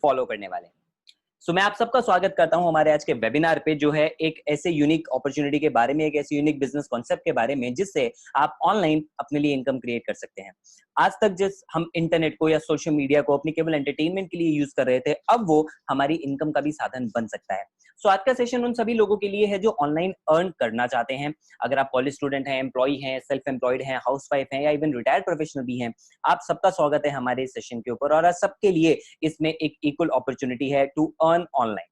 Follow करने वाले। सो मैं आप सबका स्वागत करता हूं हमारे आज के वेबिनार पे, जो है एक ऐसे यूनिक अपॉर्चुनिटी के बारे में, एक ऐसे यूनिक बिजनेस कॉन्सेप्ट के बारे में जिससे आप ऑनलाइन अपने लिए इनकम क्रिएट कर सकते हैं। आज तक जिस हम इंटरनेट को या सोशल मीडिया को अपनी केवल एंटरटेनमेंट के लिए यूज कर रहे थे, अब वो हमारी इनकम का भी साधन बन सकता है। सो आज का सेशन उन सभी लोगों के लिए है जो ऑनलाइन अर्न करना चाहते हैं। अगर आप कॉलेज स्टूडेंट हैं, एम्प्लॉय हैं, सेल्फ एम्प्लॉयड हैं, हाउसवाइफ हैं या इवन रिटायर्ड प्रोफेशनल भी हैं, आप सबका स्वागत है हमारे इस सेशन के ऊपर। और आज सबके लिए इसमें एक इक्वल अपॉर्चुनिटी है टू अर्न ऑनलाइन।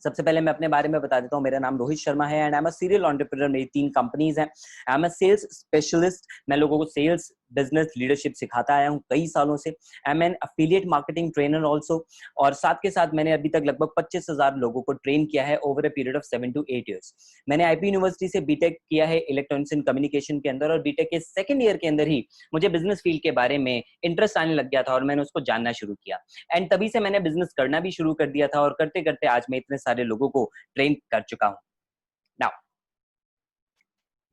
सबसे पहले मैं अपने बारे में बता देता हूं। मेरा नाम रोहित शर्मा है and I am a serial entrepreneur. मेरी 3 कंपनीज हैं। I am a sales specialist. मैं लोगों को सेल्स, बिजनेस, लीडरशिप सिखाता आया हूं कई सालों से। I am N affiliate marketing trainer also. और साथ के साथ मैंने अभी तक लगभग 25,000 लोगों को ट्रेन किया है over a period of 7 to 8 years। मैंने आईपी यूनिवर्सिटी से बीटेक किया है इलेक्ट्रॉनिक्स एंड कम्युनिकेशन के अंदर, और बीटेक के सेकंड ईयर के अंदर ही मुझे बिजनेस फील्ड के बारे में इंटरेस्ट आने लग गया था और मैंने उसको जानना शुरू किया। एंड तभी से मैंने बिजनेस करना भी शुरू कर दिया था, और करते करते आज मैं इतने सारे लोगों को ट्रेन कर चुका हूं। नाउ,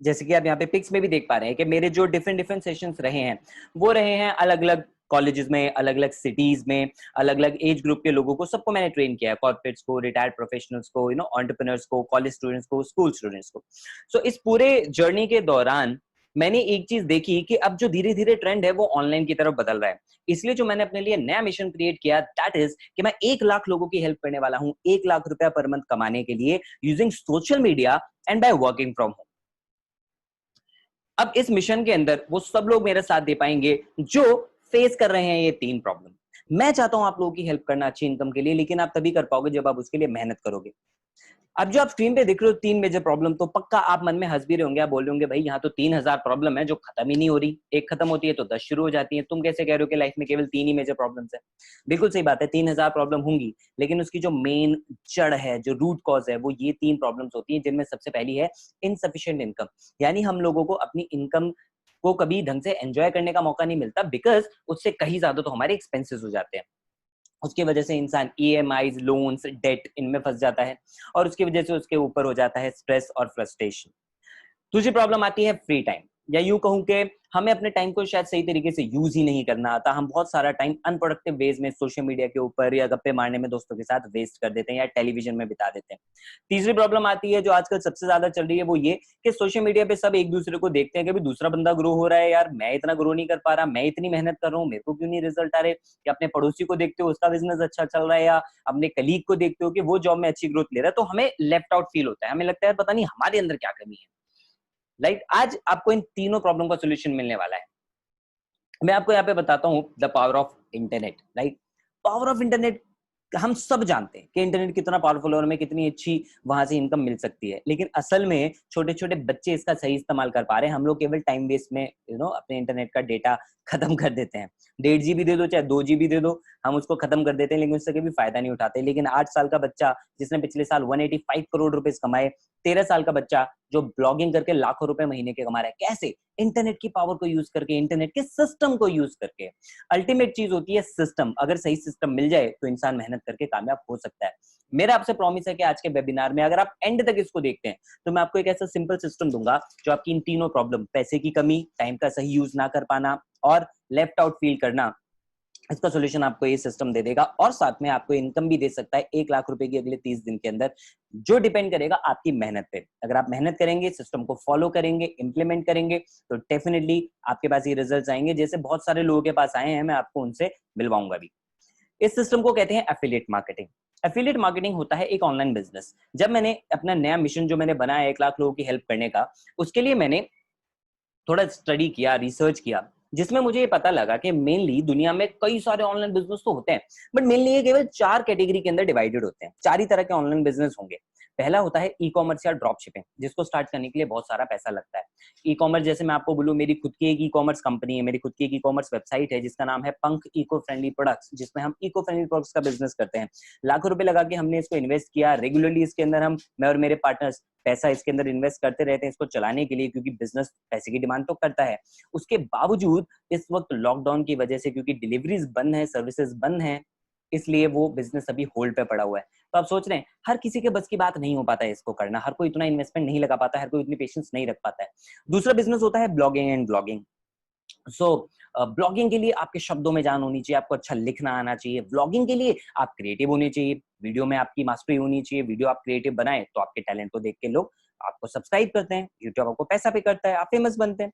जैसे कि आप यहाँ पे पिक्स में भी देख पा रहे हैं कि मेरे जो डिफरेंट सेशंस रहे हैं, वो रहे हैं अलग अलग कॉलेजेस में, अलग अलग सिटीज में, अलग अलग एज ग्रुप के लोगों को, सबको मैंने ट्रेन किया है। कॉर्पोरेट्स को, रिटायर्ड प्रोफेशनल्स को, एंटरप्रेन्योर्स को, कॉलेज स्टूडेंट्स को, स्कूल स्टूडेंट्स को। सो इस पूरे जर्नी के दौरान मैंने एक चीज देखी कि अब जो धीरे धीरे ट्रेंड है वो ऑनलाइन की तरफ बदल रहा है। इसलिए जो मैंने अपने लिए नया मिशन क्रिएट किया, दैट इज कि मैं 1 लाख लोगों की हेल्प करने वाला हूं 1 लाख रुपया पर मंथ कमाने के लिए, using social media and by working from home. अब इस मिशन के अंदर वो सब लोग मेरे साथ दे पाएंगे जो फेस कर रहे हैं ये 3 प्रॉब्लम। मैं चाहता हूं आप लोगों की हेल्प करना अच्छी इनकम के लिए, लेकिन आप तभी कर पाओगे जब आप उसके लिए मेहनत करोगे। अब जो आप स्क्रीन पे देख रहे हो 3 मेजर प्रॉब्लम, तो पक्का आप मन में हंस भी रहे होंगे, आप बोल रहे होंगे भाई यहाँ तो 3,000 प्रॉब्लम है जो खत्म ही नहीं हो रही। एक खत्म होती है तो 10 शुरू हो जाती है। तुम कैसे कह रहे हो कि लाइफ में केवल 3 ही मेजर प्रॉब्लम्स है? बिल्कुल सही बात है, 3,000 प्रॉब्लम होंगी, लेकिन उसकी जो मेन जड़ है, जो रूट कॉज है, वो ये 3 प्रॉब्लम्स होती है, जिनमें सबसे पहली है इनसफिशिएंट इनकम। यानी हम लोगों को अपनी इनकम को कभी ढंग से एंजॉय करने का मौका नहीं मिलता, बिकॉज उससे कहीं ज्यादा तो हमारे एक्सपेंसेस हो जाते हैं। उसकी वजह से इंसान ईएमआईज, लोन्स, डेट, इनमें फंस जाता है, और उसकी वजह से उसके ऊपर हो जाता है स्ट्रेस और फ्रस्ट्रेशन। दूसरी प्रॉब्लम आती है फ्री टाइम, या यूं कहूं कि हमें अपने टाइम को शायद सही तरीके से यूज ही नहीं करना आता। हम बहुत सारा टाइम अनप्रोडक्टिव वेज में सोशल मीडिया के ऊपर या गप्पे मारने में दोस्तों के साथ वेस्ट कर देते हैं, या टेलीविजन में बिता देते हैं। तीसरी प्रॉब्लम आती है जो आजकल सबसे ज्यादा चल रही है, वो ये कि सोशल मीडिया पे सब एक दूसरे को देखते हैं कि भी दूसरा बंदा ग्रो हो रहा है, यार मैं इतना ग्रो नहीं कर पा रहा, मैं इतनी मेहनत कर रहा हूँ, मेरे को क्यों नहीं रिजल्ट आ रहे। या अपने पड़ोसी को देखते हो उसका बिजनेस अच्छा चल रहा है, या अपने कलीग को देखते हो कि वो जॉब में अच्छी ग्रोथ ले रहा है, तो हमें लेफ्ट आउट फील होता है। हमें लगता है पता नहीं हमारे अंदर क्या कमी है। आज आपको इन तीनों प्रॉब्लम का सोल्यूशन मिलने वाला है। मैं आपको यहाँ पे बताता हूँ the power of internet. Power of internet, हम सब जानते हैं कि इंटरनेट कितना पावरफुल है और हमें कितनी अच्छी वहां से इनकम मिल सकती है, लेकिन असल में छोटे छोटे बच्चे इसका सही इस्तेमाल कर पा रहे हैं। हम लोग केवल टाइम वेस्ट में अपने इंटरनेट का डेटा खत्म कर देते हैं। 1.5 GB दे दो चाहे 2 GB दे दो, हम उसको खत्म कर देते हैं, लेकिन उससे कभी फायदा नहीं उठाते। लेकिन 8 साल का बच्चा जिसने पिछले साल 185 करोड़ रुपए कमाए, 13 साल का बच्चा जो ब्लॉगिंग करके लाखों रुपए महीने के कमा रहा है, कैसे? इंटरनेट की पावर को यूज करके, इंटरनेट के सिस्टम को यूज करके। अल्टीमेट चीज होती है सिस्टम। अगर सही सिस्टम मिल जाए तो इंसान मेहनत करके कामयाब हो सकता है। मेरा आपसे प्रॉमिस है कि आज के वेबिनार में अगर आप एंड तक इसको देखते हैं तो मैं आपको एक ऐसा सिंपल सिस्टम दूंगा जो आपकी इन तीनों प्रॉब्लम, पैसे की कमी, टाइम का सही यूज ना कर पाना और लेफ्ट आउट फील करना, इसका सॉल्यूशन आपको ये सिस्टम दे देगा। और साथ में आपको इनकम भी दे सकता है 1 लाख रुपए की अगले 30 दिन के अंदर, जो डिपेंड करेगा आपकी मेहनत पे। अगर आप मेहनत करेंगे, सिस्टम को फॉलो करेंगे, इंप्लीमेंट करेंगे, तो डेफिनेटली आपके पास ये रिजल्ट्स आएंगे जैसे बहुत सारे लोगों के पास आए हैं। मैं आपको उनसे मिलवाऊंगा भी। इस सिस्टम को कहते हैं एफिलिएट मार्केटिंग। एफिलिएट मार्केटिंग होता है एक ऑनलाइन बिजनेस। जब मैंने अपना नया मिशन जो मैंने बनाया 1 लाख लोगों की हेल्प करने का, उसके लिए मैंने थोड़ा स्टडी किया, रिसर्च किया, जिसमें मुझे ये पता लगा कि मेनली दुनिया में कई सारे ऑनलाइन बिजनेस तो होते हैं, बट मेनली ये केवल 4 कैटेगरी के अंदर डिवाइडेड होते हैं। 4 ही तरह के ऑनलाइन बिजनेस होंगे। पहला होता है ई कॉमर्स या ड्रॉप शिपिंग, जिसको स्टार्ट करने के लिए बहुत सारा पैसा लगता है। ई कॉमर्स, जैसे मैं आपको बोलूं, मेरी खुद की एक ई कॉमर्स कंपनी है, मेरी खुद की एक ई कॉमर्स वेबसाइट है जिसका नाम है पंख इको फ्रेंडली प्रोडक्ट्स, जिसमें हम इको फ्रेंडली प्रोडक्ट्स का बिजनेस करते हैं। लाखों रुपए लगा के हमने इसको इन्वेस्ट किया। रेगुलरली इसके अंदर मैं और मेरे पार्टनर्स पैसा इसके अंदर इन्वेस्ट करते रहते हैं इसको चलाने के लिए, क्योंकि बिजनेस पैसे की डिमांड तो करता है। उसके बावजूद इस वक्त लॉकडाउन की वजह से, क्योंकि डिलीवरीज बंद है, सर्विसेज बंद है, इसलिए वो बिजनेस अभी होल्ड पे पड़ा हुआ है। तो आप सोच रहे हैं हर किसी के बस की बात नहीं हो पाता है इसको करना, हर कोई इतना इन्वेस्टमेंट नहीं लगा पाता है, हर कोई इतनी पेशेंस नहीं रख पाता है। दूसरा बिजनेस होता है blogging and blogging. So blogging के लिए आपके शब्दों में जान होनी चाहिए, आपको अच्छा लिखना आना चाहिए। व्लॉगिंग के लिए आप क्रिएटिव होने चाहिए, वीडियो में आपकी मास्टरी होनी चाहिए, वीडियो आप क्रिएटिव बनाएं तो आपके टैलेंट को देख के लोग आपको सब्सक्राइब करते हैं, यूट्यूब आपको पैसा पे करता है, आप फेमस बनते हैं।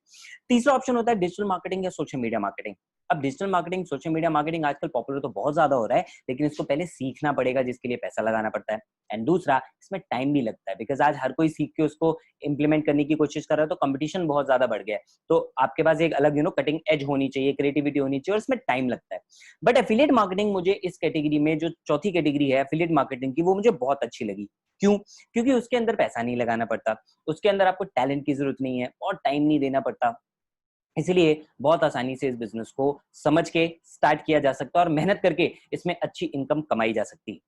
तीसरा ऑप्शन होता है डिजिटल मार्केटिंग या सोशल मीडिया मार्केटिंग। अब digital marketing, social media marketing आजकल पॉपुलर तो बहुत ज्यादा हो रहा है, लेकिन इसको पहले सीखना पड़ेगा, जिसके लिए पैसा लगाना पड़ता है। एंड दूसरा, इसमें टाइम भी लगता है, बिकॉज आज हर कोई सीख के उसको इंप्लीमेंट करने की कोशिश कर रहा है, तो कंपटीशन बहुत ज्यादा बढ़ गया है। तो आपके पास एक अलग कटिंग एज होनी चाहिए, क्रिएटिविटी होनी चाहिए, और इसमें टाइम लगता है। बट एफिलिएट मार्केटिंग मुझे इस कैटेगरी में, जो चौथी कैटेगरी है एफिलिएट मार्केटिंग की, वो मुझे बहुत अच्छी लगी। क्यों? क्योंकि उसके अंदर पैसा नहीं लगाना पड़ता, उसके अंदर आपको टैलेंट की जरूरत नहीं है और टाइम नहीं देना पड़ता। इसलिए बहुत आसानी से इस बिजनेस को समझ के स्टार्ट किया जा सकता है और मेहनत करके इसमें अच्छी इनकम कमाई जा सकती है।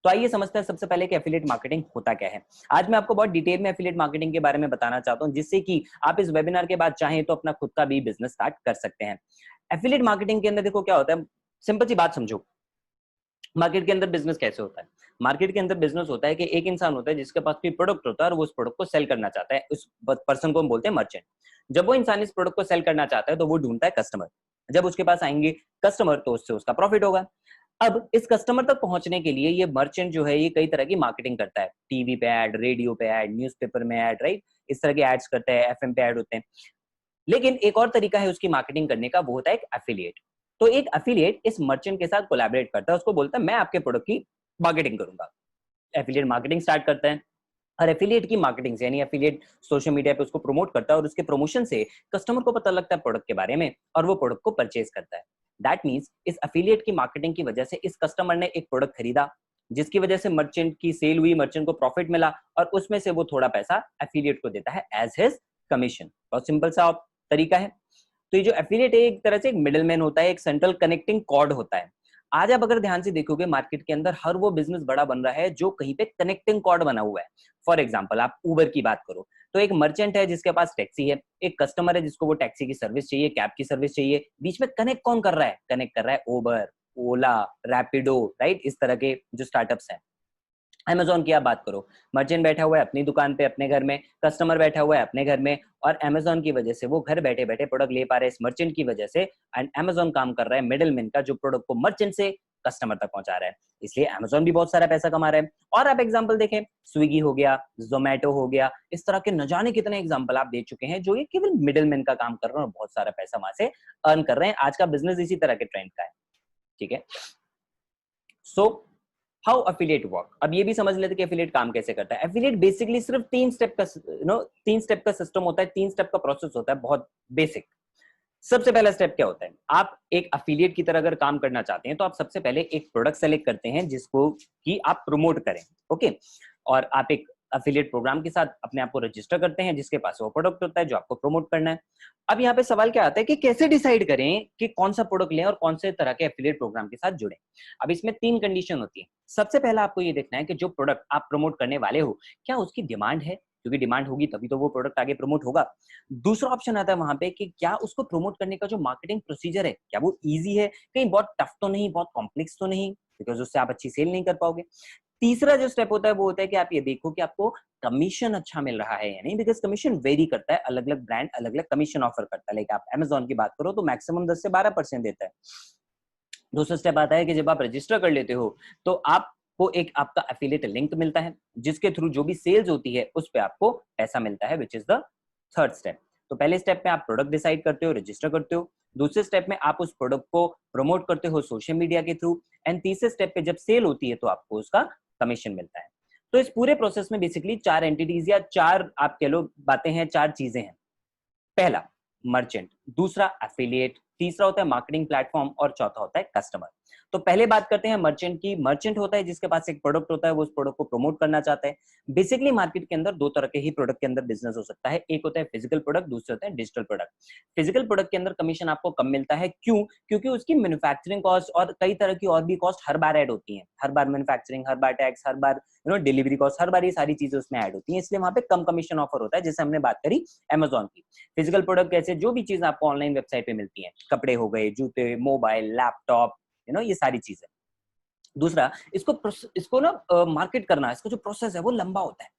तो आइए समझते हैं सबसे पहले कि एफिलिएट मार्केटिंग होता क्या है। आज मैं आपको बहुत डिटेल में एफिलिएट मार्केटिंग के बारे में बताना चाहता हूं, जिससे कि आप इस वेबिनार के बाद चाहें तो अपना खुद का भी बिजनेस स्टार्ट कर सकते हैं। एफिलिएट मार्केटिंग के अंदर देखो क्या होता है, सिंपल सी बात समझो। मार्केट के अंदर बिजनेस कैसे होता है? मार्केट के अंदर बिजनेस होता है कि एक इंसान होता है जिसके पास कोई प्रोडक्ट होता है और वो उस प्रोडक्ट को सेल करना चाहता है। उस पर्सन को हम बोलते हैं मर्चेंट। जब वो इंसान इस प्रोडक्ट को सेल करना चाहता है तो वो ढूंढता है कस्टमर। जब उसके पास आएंगे कस्टमर तो उससे उसका प्रॉफिट होगा। अब इस कस्टमर तक पहुंचने के लिए ये मर्चेंट जो है ये कई तरह की मार्केटिंग करता है। टीवी पे ऐड, रेडियो पे ऐड, न्यूज़पेपर में ऐड, राइट? इस तरह के एड्स करता है, एफएम पे ऐड होते हैं। लेकिन एक और तरीका है उसकी मार्केटिंग करने का, वो होता है एक एफिलिएट। तो एक एफिलिएट इस मर्चेंट के साथ कोलैबोरेट करता है, उसको बोलता है मैं आपके प्रोडक्ट की मार्केटिंग करूंगा। एफिलिएट मार्केटिंग स्टार्ट करता है और एफिलिएट की मार्केटिंग से, यानी एफिलिएट सोशल मीडिया पे उसको प्रमोट करता है और उसके प्रमोशन से कस्टमर को पता लगता है प्रोडक्ट के बारे में और वो प्रोडक्ट को परचेज करता है। दैट मीन्स इस एफिलिएट की मार्केटिंग की वजह से इस कस्टमर ने एक प्रोडक्ट खरीदा, जिसकी वजह से मर्चेंट की सेल हुई, मर्चेंट को प्रॉफिट मिला और उसमें से वो थोड़ा पैसा एफिलिएट को देता है एज हिज कमीशन। बहुत सिंपल सा तरीका है। तो ये जो एफिलिएट है एक तरह से एक मिडलमैन होता है, एक सेंट्रल कनेक्टिंग कॉर्ड होता है। आज आप अगर ध्यान से देखोगे मार्केट के अंदर हर वो बिजनेस बड़ा बन रहा है जो कहीं पे कनेक्टिंग कॉर्ड बना हुआ है। फॉर एग्जांपल आप उबर की बात करो तो एक मर्चेंट है जिसके पास टैक्सी है, एक कस्टमर है जिसको वो टैक्सी की सर्विस चाहिए, कैब की सर्विस चाहिए। बीच में कनेक्ट कौन कर रहा है? कनेक्ट कर रहा है उबर, ओला, रैपिडो, राइट? इस तरह के जो स्टार्टअप्स हैं। अमेज़न की आप बात करो, मर्चेंट बैठा हुआ है अपनी दुकान पे अपने घर में, कस्टमर बैठा हुआ है अपने घर में, और अमेज़न की वजह से वो घर बैठे बैठे प्रोडक्ट ले पा रहे हैं इस मर्चेंट की वजह से। एंड अमेज़न काम कर रहा है मिडलमैन का, जो प्रोडक्ट को मर्चेंट से कस्टमर तक पहुंचा रहा है। इसलिए अमेज़न भी बहुत सारा पैसा कमा रहा है। और आप एग्जांपल देखें, स्विगी हो गया, जोमेटो हो गया, इस तरह के न जाने कितने एग्जांपल आप दे चुके हैं जो ये केवल मिडलमैन का काम कर रहे हैं और बहुत सारा पैसा वहां से अर्न कर रहे हैं। आज का बिजनेस इसी तरह के ट्रेंड का है। ठीक है, सो हाउ अफिलिएट वर्क। अब ये भी समझ लेते कि एफिलिएट काम कैसे करता है। एफिलिएट बेसिकली सिर्फ 3 स्टेप का तीन स्टेप का सिस्टम होता है, 3 स्टेप का प्रोसेस होता है, बहुत बेसिक। सबसे पहला स्टेप क्या होता है? आप एक अफिलिएट की तरह अगर काम करना चाहते हैं तो आप सबसे पहले एक प्रोडक्ट सेलेक्ट करते हैं जिसको कि आप प्रमोट करें। ओके, और आप एक अफिलिएट प्रोग्राम के साथ अपने आप को रजिस्टर करते हैं जिसके पास वो प्रोडक्ट होता है जो आपको प्रमोट करना है। अब यहाँ पे सवाल क्या आता है कि कैसे डिसाइड करें कि कौन सा प्रोडक्ट लें और कौन से तरह के एफिलिएट प्रोग्राम के साथ जुड़ें। अब इसमें 3 कंडीशन होती है। सबसे पहला आपको ये देखना है कि जो प्रोडक्ट आप प्रमोट करने वाले हो क्या उसकी डिमांड है, क्योंकि डिमांड होगी तभी तो वो प्रोडक्ट आगे प्रमोट होगा। दूसरा ऑप्शन आता है वहां पे कि क्या उसको प्रमोट करने का जो मार्केटिंग प्रोसीजर है क्या वो इजी है, कहीं बहुत टफ तो नहीं, बहुत कॉम्प्लेक्स तो नहीं, बिकॉज उससे आप अच्छी सेल नहीं कर पाओगे। तीसरा जो स्टेप होता है वो होता है कि आप ये देखो कि आपको कमीशन अच्छा मिल रहा है या नहीं, बिकॉज कमीशन वेरी करता है, अलग अलग ब्रांड अलग अलग कमीशन ऑफर करता है। लाइक आप अमेज़न की बात करो तो मैक्सिमम 10 से 12% देता है। दूसरा स्टेप आता है कि जब आप रजिस्टर कर लेते हो तो आपको एक आपका एफिलिएट लिंक मिलता है जिसके थ्रू जो भी सेल्स होती है उस पे आपको पैसा मिलता है, which is the third step. तो पहले स्टेप में आप प्रोडक्ट डिसाइड करते हो, रजिस्टर करते हो। दूसरे स्टेप में आप उस प्रोडक्ट को प्रमोट करते हो सोशल मीडिया के थ्रू। एंड तीसरे स्टेप पे जब सेल होती है तो आपको उसका कमीशन मिलता है। तो इस पूरे प्रोसेस में बेसिकली 4 एंटिटीज या 4 आप कह लो बातें हैं, 4 चीजें हैं। पहला मर्चेंट, दूसरा एफिलिएट, तीसरा होता है मार्केटिंग प्लेटफॉर्म और चौथा होता है कस्टमर। तो पहले बात करते हैं मर्चेंट की। मर्चेंट होता है जिसके पास एक प्रोडक्ट होता है, वो उस प्रोडक्ट को प्रमोट करना चाहता है। बेसिकली मार्केट के अंदर 2 तरह के ही प्रोडक्ट के अंदर बिजनेस हो सकता है, एक होता है फिजिकल प्रोडक्ट, दूसरे होता है डिजिटल प्रोडक्ट। फिजिकल प्रोडक्ट के अंदर कमीशन आपको कम मिलता है, क्यों? क्योंकि उसकी मैन्युफैक्चरिंग कॉस्ट और कई तरह की और भी कॉस्ट हर बार ऐड होती है, हर बार मैन्युफैक्चरिंग, हर बार टैक्स, हर बार डिलीवरी कॉस्ट, हर बार ये सारी चीजें उसमें ऐड होती है, इसलिए वहां पे कम कमीशन ऑफर होता है। जैसे हमने बात करी अमेज़न की। फिजिकल प्रोडक्ट कैसे? जो भी चीज आपको ऑनलाइन वेबसाइट पे मिलती है, कपड़े हो गए, जूते, मोबाइल, लैपटॉप, ये सारी चीजें। दूसरा, इसको ना मार्केट करना, इसका जो प्रोसेस है वो लंबा होता है।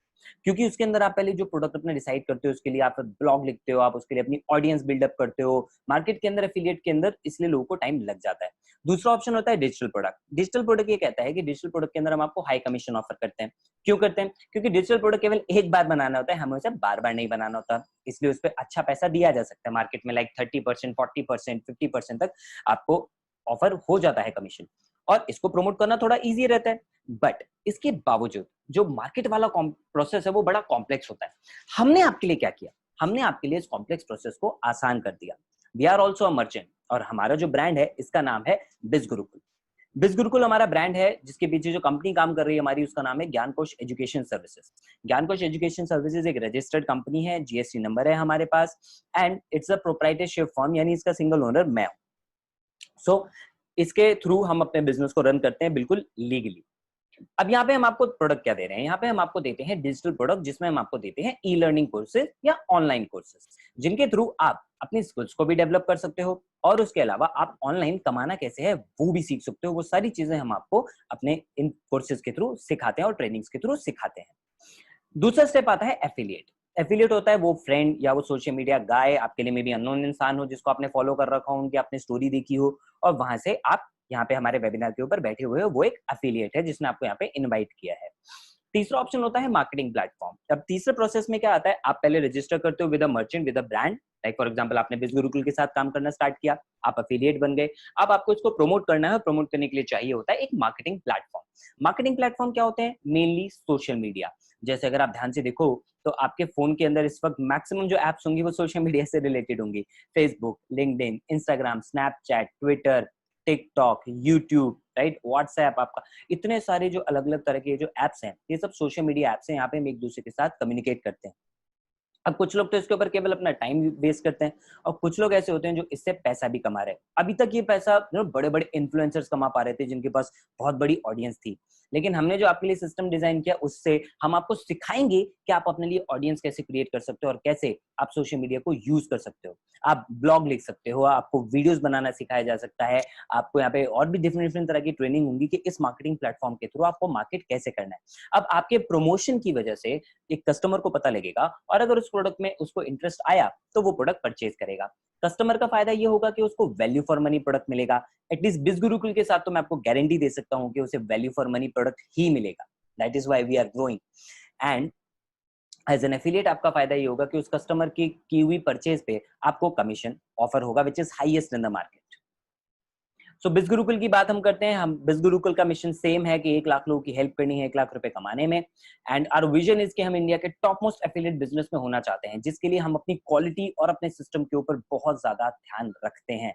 क्योंकि उसके अंदर आप पहले जो प्रोडक्ट अपने डिसाइड करते हो, उसके लिए आप ब्लॉग लिखते हो, आप उसके लिए अपनी ऑडियंस बिल्डअप करते हो मार्केट के अंदर, एफिलिएट के अंदर, इसलिए लोगों को टाइम लग जाता है। दूसरा ऑप्शन होता है डिजिटल प्रोडक्ट। डिजिटल प्रोडक्ट ये कहता है कि डिजिटल प्रोडक्ट के अंदर हम आपको हाई कमीशन ऑफर करते हैं। क्यों करते हैं? क्योंकि डिजिटल प्रोडक्ट केवल एक बार बनाना होता है, हमें उसे बार बार नहीं बनाना होता, इसलिए उस पर अच्छा पैसा दिया जा सकता है मार्केट में, लाइक 30%, 40%, 50% तक आपको ऑफर हो जाता है कमीशन, और इसको प्रमोट करना थोड़ा इजी रहता है। बट इसके बावजूद जो मार्केट वाला प्रोसेस है वो बड़ा कॉम्प्लेक्स होता है। हमने आपके लिए क्या किया? हमने आपके लिए इस कॉम्प्लेक्स प्रोसेस को आसान कर दिया। We are also a merchant, और हमारा जो ब्रांड है इसका नाम है बिज गुरुकुल। बिज गुरुकुल हमारा ब्रांड है, जिसके पीछे जो कंपनी काम कर रही है हमारी, उसका नाम है Gyankosh education services. Gyankosh education services एक रजिस्टर्ड कंपनी है, जीएसटी नंबर है हमारे पास, and it's a proprietorship firm, यानी इसका सिंगल ओनर मैं हूं। सो इसके थ्रू हम अपने बिजनेस को रन करते हैं बिल्कुल लीगली। अब यहाँ पे हम आपको प्रोडक्ट क्या दे रहे हैं? यहाँ पे हम आपको देते हैं डिजिटल प्रोडक्ट, जिसमें हम आपको देते हैं ई लर्निंग कोर्सेज या ऑनलाइन कोर्सेज, जिनके थ्रू आप अपनी स्किल्स को भी डेवलप कर सकते हो, और उसके अलावा आप ऑनलाइन कमाना कैसे है वो भी सीख सकते हो। वो सारी चीजें हम आपको अपने इन कोर्सेज के थ्रू सिखाते हैं और ट्रेनिंग्स के थ्रू सिखाते हैं। दूसरा स्टेप आता है एफिलिएट। एफिलिएट होता है वो फ्रेंड या वो सोशल मीडिया गाय, आपके लिए में भी अननोन इंसान हो, जिसको आपने फॉलो कर रखा हो, उनकी आपने स्टोरी देखी हो, और वहां से आप यहाँ पे हमारे वेबिनार के ऊपर बैठे हुए हो, वो एक एफिलिएट है जिसने आपको यहाँ पे इनवाइट किया है। तीसरा ऑप्शन होता है मार्केटिंग प्लेटफॉर्म। अब तीसरे प्रोसेस में क्या आता है? आप पहले रजिस्टर करते हो with a merchant, with a brand, like for example आपने बिज गुरुकुल के साथ काम करना स्टार्ट किया, आप एफिलिएट बन गए। अब आपको इसको प्रमोट करना है, प्रमोट करने के लिए चाहिए होता है एक मार्केटिंग प्लेटफॉर्म। मार्केटिंग प्लेटफॉर्म क्या होते हैं? Mainly social media. जैसे अगर आप ध्यान से देखो तो आपके फोन के अंदर इस वक्त मैक्सिमम जो एप्स होंगी वो सोशल मीडिया से रिलेटेड होंगी। Facebook, LinkedIn, Instagram, Snapchat, Twitter, TikTok, YouTube, right, WhatsApp, आपका इतने सारे जो अलग अलग तरह के जो एप्स हैं, ये सब सोशल मीडिया एप्स हैं। यहाँ पे हम एक दूसरे के साथ कम्युनिकेट करते हैं। अब कुछ लोग तो इसके ऊपर केवल अपना टाइम वेस्ट करते हैं, और कुछ लोग ऐसे होते हैं जो इससे पैसा भी कमा रहे हैं। अभी तक ये पैसा बड़े बड़े इन्फ्लुएंसर्स कमा पा रहे थे, जिनके पास बहुत बड़ी ऑडियंस थी। लेकिन हमने जो आपके लिए सिस्टम डिजाइन किया, उससे हम आपको सिखाएंगे कि आप अपने लिए ऑडियंस कैसे क्रिएट कर सकते हो, और कैसे आप सोशल मीडिया को यूज कर सकते हो। आप ब्लॉग लिख सकते हो, आपको वीडियोस बनाना सिखाया जा सकता है, आपको यहाँ पे और भी डिफरेंट डिफरेंट तरह की ट्रेनिंग होंगी कि इस मार्केटिंग प्लेटफॉर्म के थ्रू आपको मार्केट कैसे करना है। अब आपके प्रमोशन की वजह से एक कस्टमर को पता लगेगा, और अगर उस प्रोडक्ट में उसको इंटरेस्ट आया तो वो प्रोडक्ट परचेज करेगा। कस्टमर का फायदा ये होगा कि उसको वैल्यू फॉर मनी प्रोडक्ट मिलेगा। एटलीस्ट बिज गुरुकुल के साथ तो मैं आपको गारंटी दे सकता हूं कि उसे वैल्यू फॉर मनी प्रोडक्ट ही मिलेगा। That is why we are growing. And as an affiliate आपका फायदा ये होगा कि उस कस्टमर की हुई परचेज पे आपको कमीशन ऑफर होगा, which is highest in the market. So Biz Gurukul की बात हम करते हैं। हम बिज गुरुकुल का मिशन सेम है कि 1 लाख लोगों की हेल्प करनी है 1 लाख रुपए कमाने में। एंड आवर विजन इज कि हम इंडिया के टॉप मोस्ट एफिलिएट बिजनेस में होना चाहते हैं, जिसके लिए हम अपनी क्वालिटी और अपने सिस्टम के ऊपर बहुत ज्यादा ध्यान रखते हैं।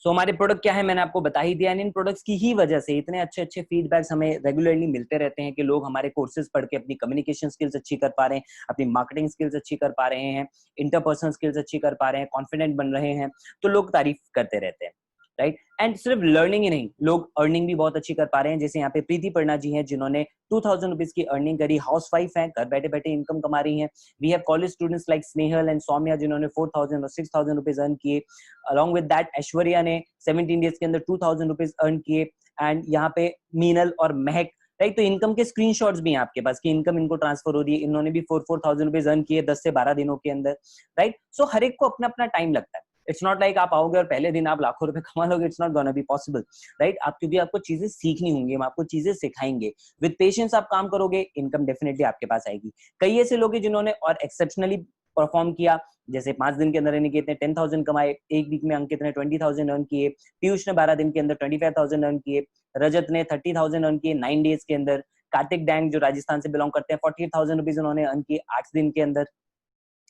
सो हमारे प्रोडक्ट क्या है मैंने आपको बता ही दिया। इन प्रोडक्ट्स की ही वजह से इतने अच्छे अच्छे फीडबैक्स हमें रेगुलरली मिलते रहते हैं कि लोग हमारे कोर्सेज पढ़ के अपनी कम्युनिकेशन स्किल्स अच्छी कर पा रहे हैं, अपनी मार्केटिंग स्किल्स अच्छी कर पा रहे हैं, इंटरपर्सनल स्किल्स अच्छी कर पा रहे हैं, कॉन्फिडेंट बन रहे हैं। तो लोग तारीफ करते रहते हैं, राइट। एंड सिर्फ लर्निंग ही नहीं, लोग अर्निंग भी बहुत अच्छी कर पा रहे हैं। जैसे यहाँ पे प्रीति पर्णा जी हैं, जिन्होंने 2000 रुपीज की अर्निंग करी, हाउस वाइफ है, घर बैठे बैठे इनकम कमा रही हैं। We have college students like Snehal and Saumya, जिन्होंने 4000 और 6000 रुपीज अर्न किए। अलॉन्ग विद दैट ऐश्वर्या ने 17 डेज के अंदर 2000 रुपीज अर्न किए। एंड यहाँ पे मीनल और महक, राइट, तो इनकम के स्क्रीनशॉट्स भी हैं आपके पास कि इनकम इनको ट्रांसफर हो रही है। इन्होंने भी 4,000 रुपीज अर्न किए 10 से 12 दिनों के अंदर, राइट। सो हर एक को अपना अपना टाइम लगता है। इट्स नॉट लाइक आप आओगे और पहले दिन आप लाखों रुपए कमा लोगे। It's not gonna be possible, right. आप क्योंकि आपको चीजें सीखनी होंगी, हम आपको चीजें सिखाएंगे। विद पेशेंस आप काम करोगे, इनकम डेफिनेटली आपके पास आएगी। कई ऐसे लोग हैं जिन्होंने और एक्सेप्शनली परफॉर्म किया, जैसे 5 दिन के अंदर इनके 10,000 कमाए, एक वीक में अंकित ने 20,000 अर्न किए, पीयूष ने 12 दिन के अंदर 25,000 अर्न किए, रजत ने 30,000 अर्न किए 9 डेज के अंदर, कार्तिक डैंग जो राजस्थान से बिलोंग करते हैं 48,000 रुपीज उन्होंने अर्न किए 8 दिन के अंदर,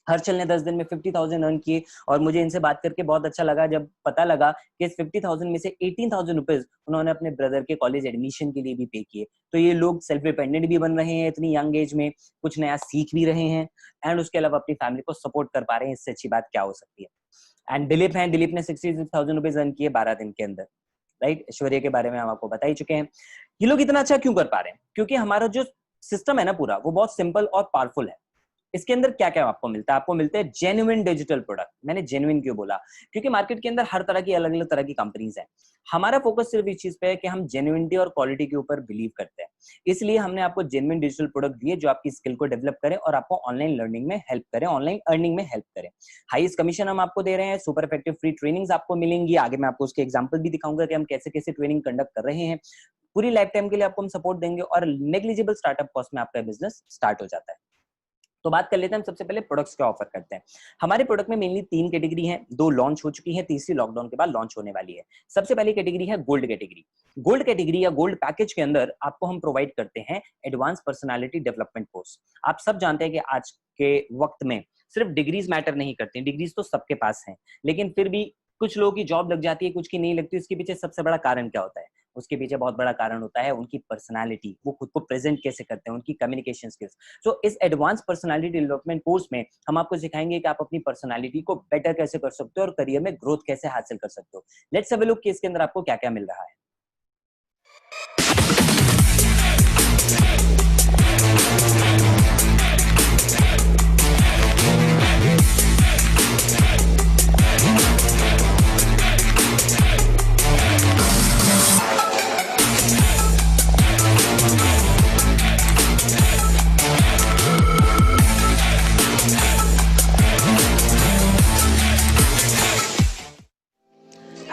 हर्षल ने 10 दिन में 50,000 अर्न किए। और मुझे इनसे बात करके बहुत अच्छा लगा जब पता लगा कि इस 50,000 में से 18,000 रुपीज उन्होंने अपने ब्रदर के कॉलेज एडमिशन के लिए भी पे किए। तो ये लोग सेल्फ डिपेंडेंट भी बन रहे हैं इतनी यंग एज में, कुछ नया सीख भी रहे हैं, एंड उसके अलावा अपनी फैमिली को सपोर्ट कर पा रहे हैं। इससे अच्छी बात क्या हो सकती है। एंड दिलीप है, दिलीप ने 66,000 रुपीज अर्न किए 12 दिन के अंदर, राइट। ऐश्वर्या के बारे में हम आपको बता ही चुके हैं। ये लोग इतना अच्छा क्यों कर पा रहे हैं? क्योंकि हमारा जो सिस्टम है ना पूरा, वो बहुत सिंपल और पावरफुल है। इसके अंदर क्या क्या आपको मिलता है? आपको मिलते हैं जेन्युइन डिजिटल प्रोडक्ट। मैंने जेन्युइन क्यों बोला? क्योंकि मार्केट के अंदर हर तरह की अलग अलग तरह की कंपनीज हैं। हमारा फोकस सिर्फ इस चीज पे है कि हम जेन्युइनिटी और क्वालिटी के ऊपर बिलीव करते हैं। इसलिए हमने आपको जेन्युइन डिजिटल प्रोडक्ट दिए जो आपकी स्किल को डेवलप करें और आपको ऑनलाइन लर्निंग में हेल्प करें, ऑनलाइन अर्निंग में हेल्प करें। हाईएस्ट कमीशन हम आपको दे रहे हैं, सुपर इफेक्टिव फ्री ट्रेनिंग्स आपको मिलेंगी। आगे मैं आपको उसके एग्जांपल भी दिखाऊंगा कि हम कैसे कैसे ट्रेनिंग कंडक्ट कर रहे हैं। पूरी लाइफ टाइम के लिए आपको हम सपोर्ट देंगे और नेग्लिजिबल स्टार्टअप कॉस्ट में आपका बिजनेस स्टार्ट हो जाता है। तो बात कर लेते हैं हम सबसे पहले प्रोडक्ट्स क्या ऑफर करते हैं। हमारे प्रोडक्ट में मेनली 3 कैटेगरी हैं, 2 लॉन्च हो चुकी हैं, तीसरी लॉकडाउन के बाद लॉन्च होने वाली है। सबसे पहली कैटेगरी है गोल्ड कैटेगरी। गोल्ड कैटेगरी या गोल्ड पैकेज के अंदर आपको हम प्रोवाइड करते हैं एडवांस पर्सनालिटी डेवलपमेंट कोर्स। आप सब जानते हैं कि आज के वक्त में सिर्फ डिग्रीज मैटर नहीं करती, डिग्रीज तो सबके पास हैं, लेकिन फिर भी कुछ लोगों की जॉब लग जाती है, कुछ की नहीं लगती। उसके पीछे सबसे बड़ा कारण क्या होता है? उसके पीछे बहुत बड़ा कारण होता है उनकी पर्सनालिटी, वो खुद को प्रेजेंट कैसे करते हैं, उनकी कम्युनिकेशन स्किल्स। सो इस एडवांस पर्सनालिटी डेवलपमेंट कोर्स में हम आपको सिखाएंगे कि आप अपनी पर्सनालिटी को बेटर कैसे कर सकते हो और करियर में ग्रोथ कैसे हासिल कर सकते हो। लेट्स हैव अ लुक कि इसके अंदर आपको क्या क्या मिल रहा है।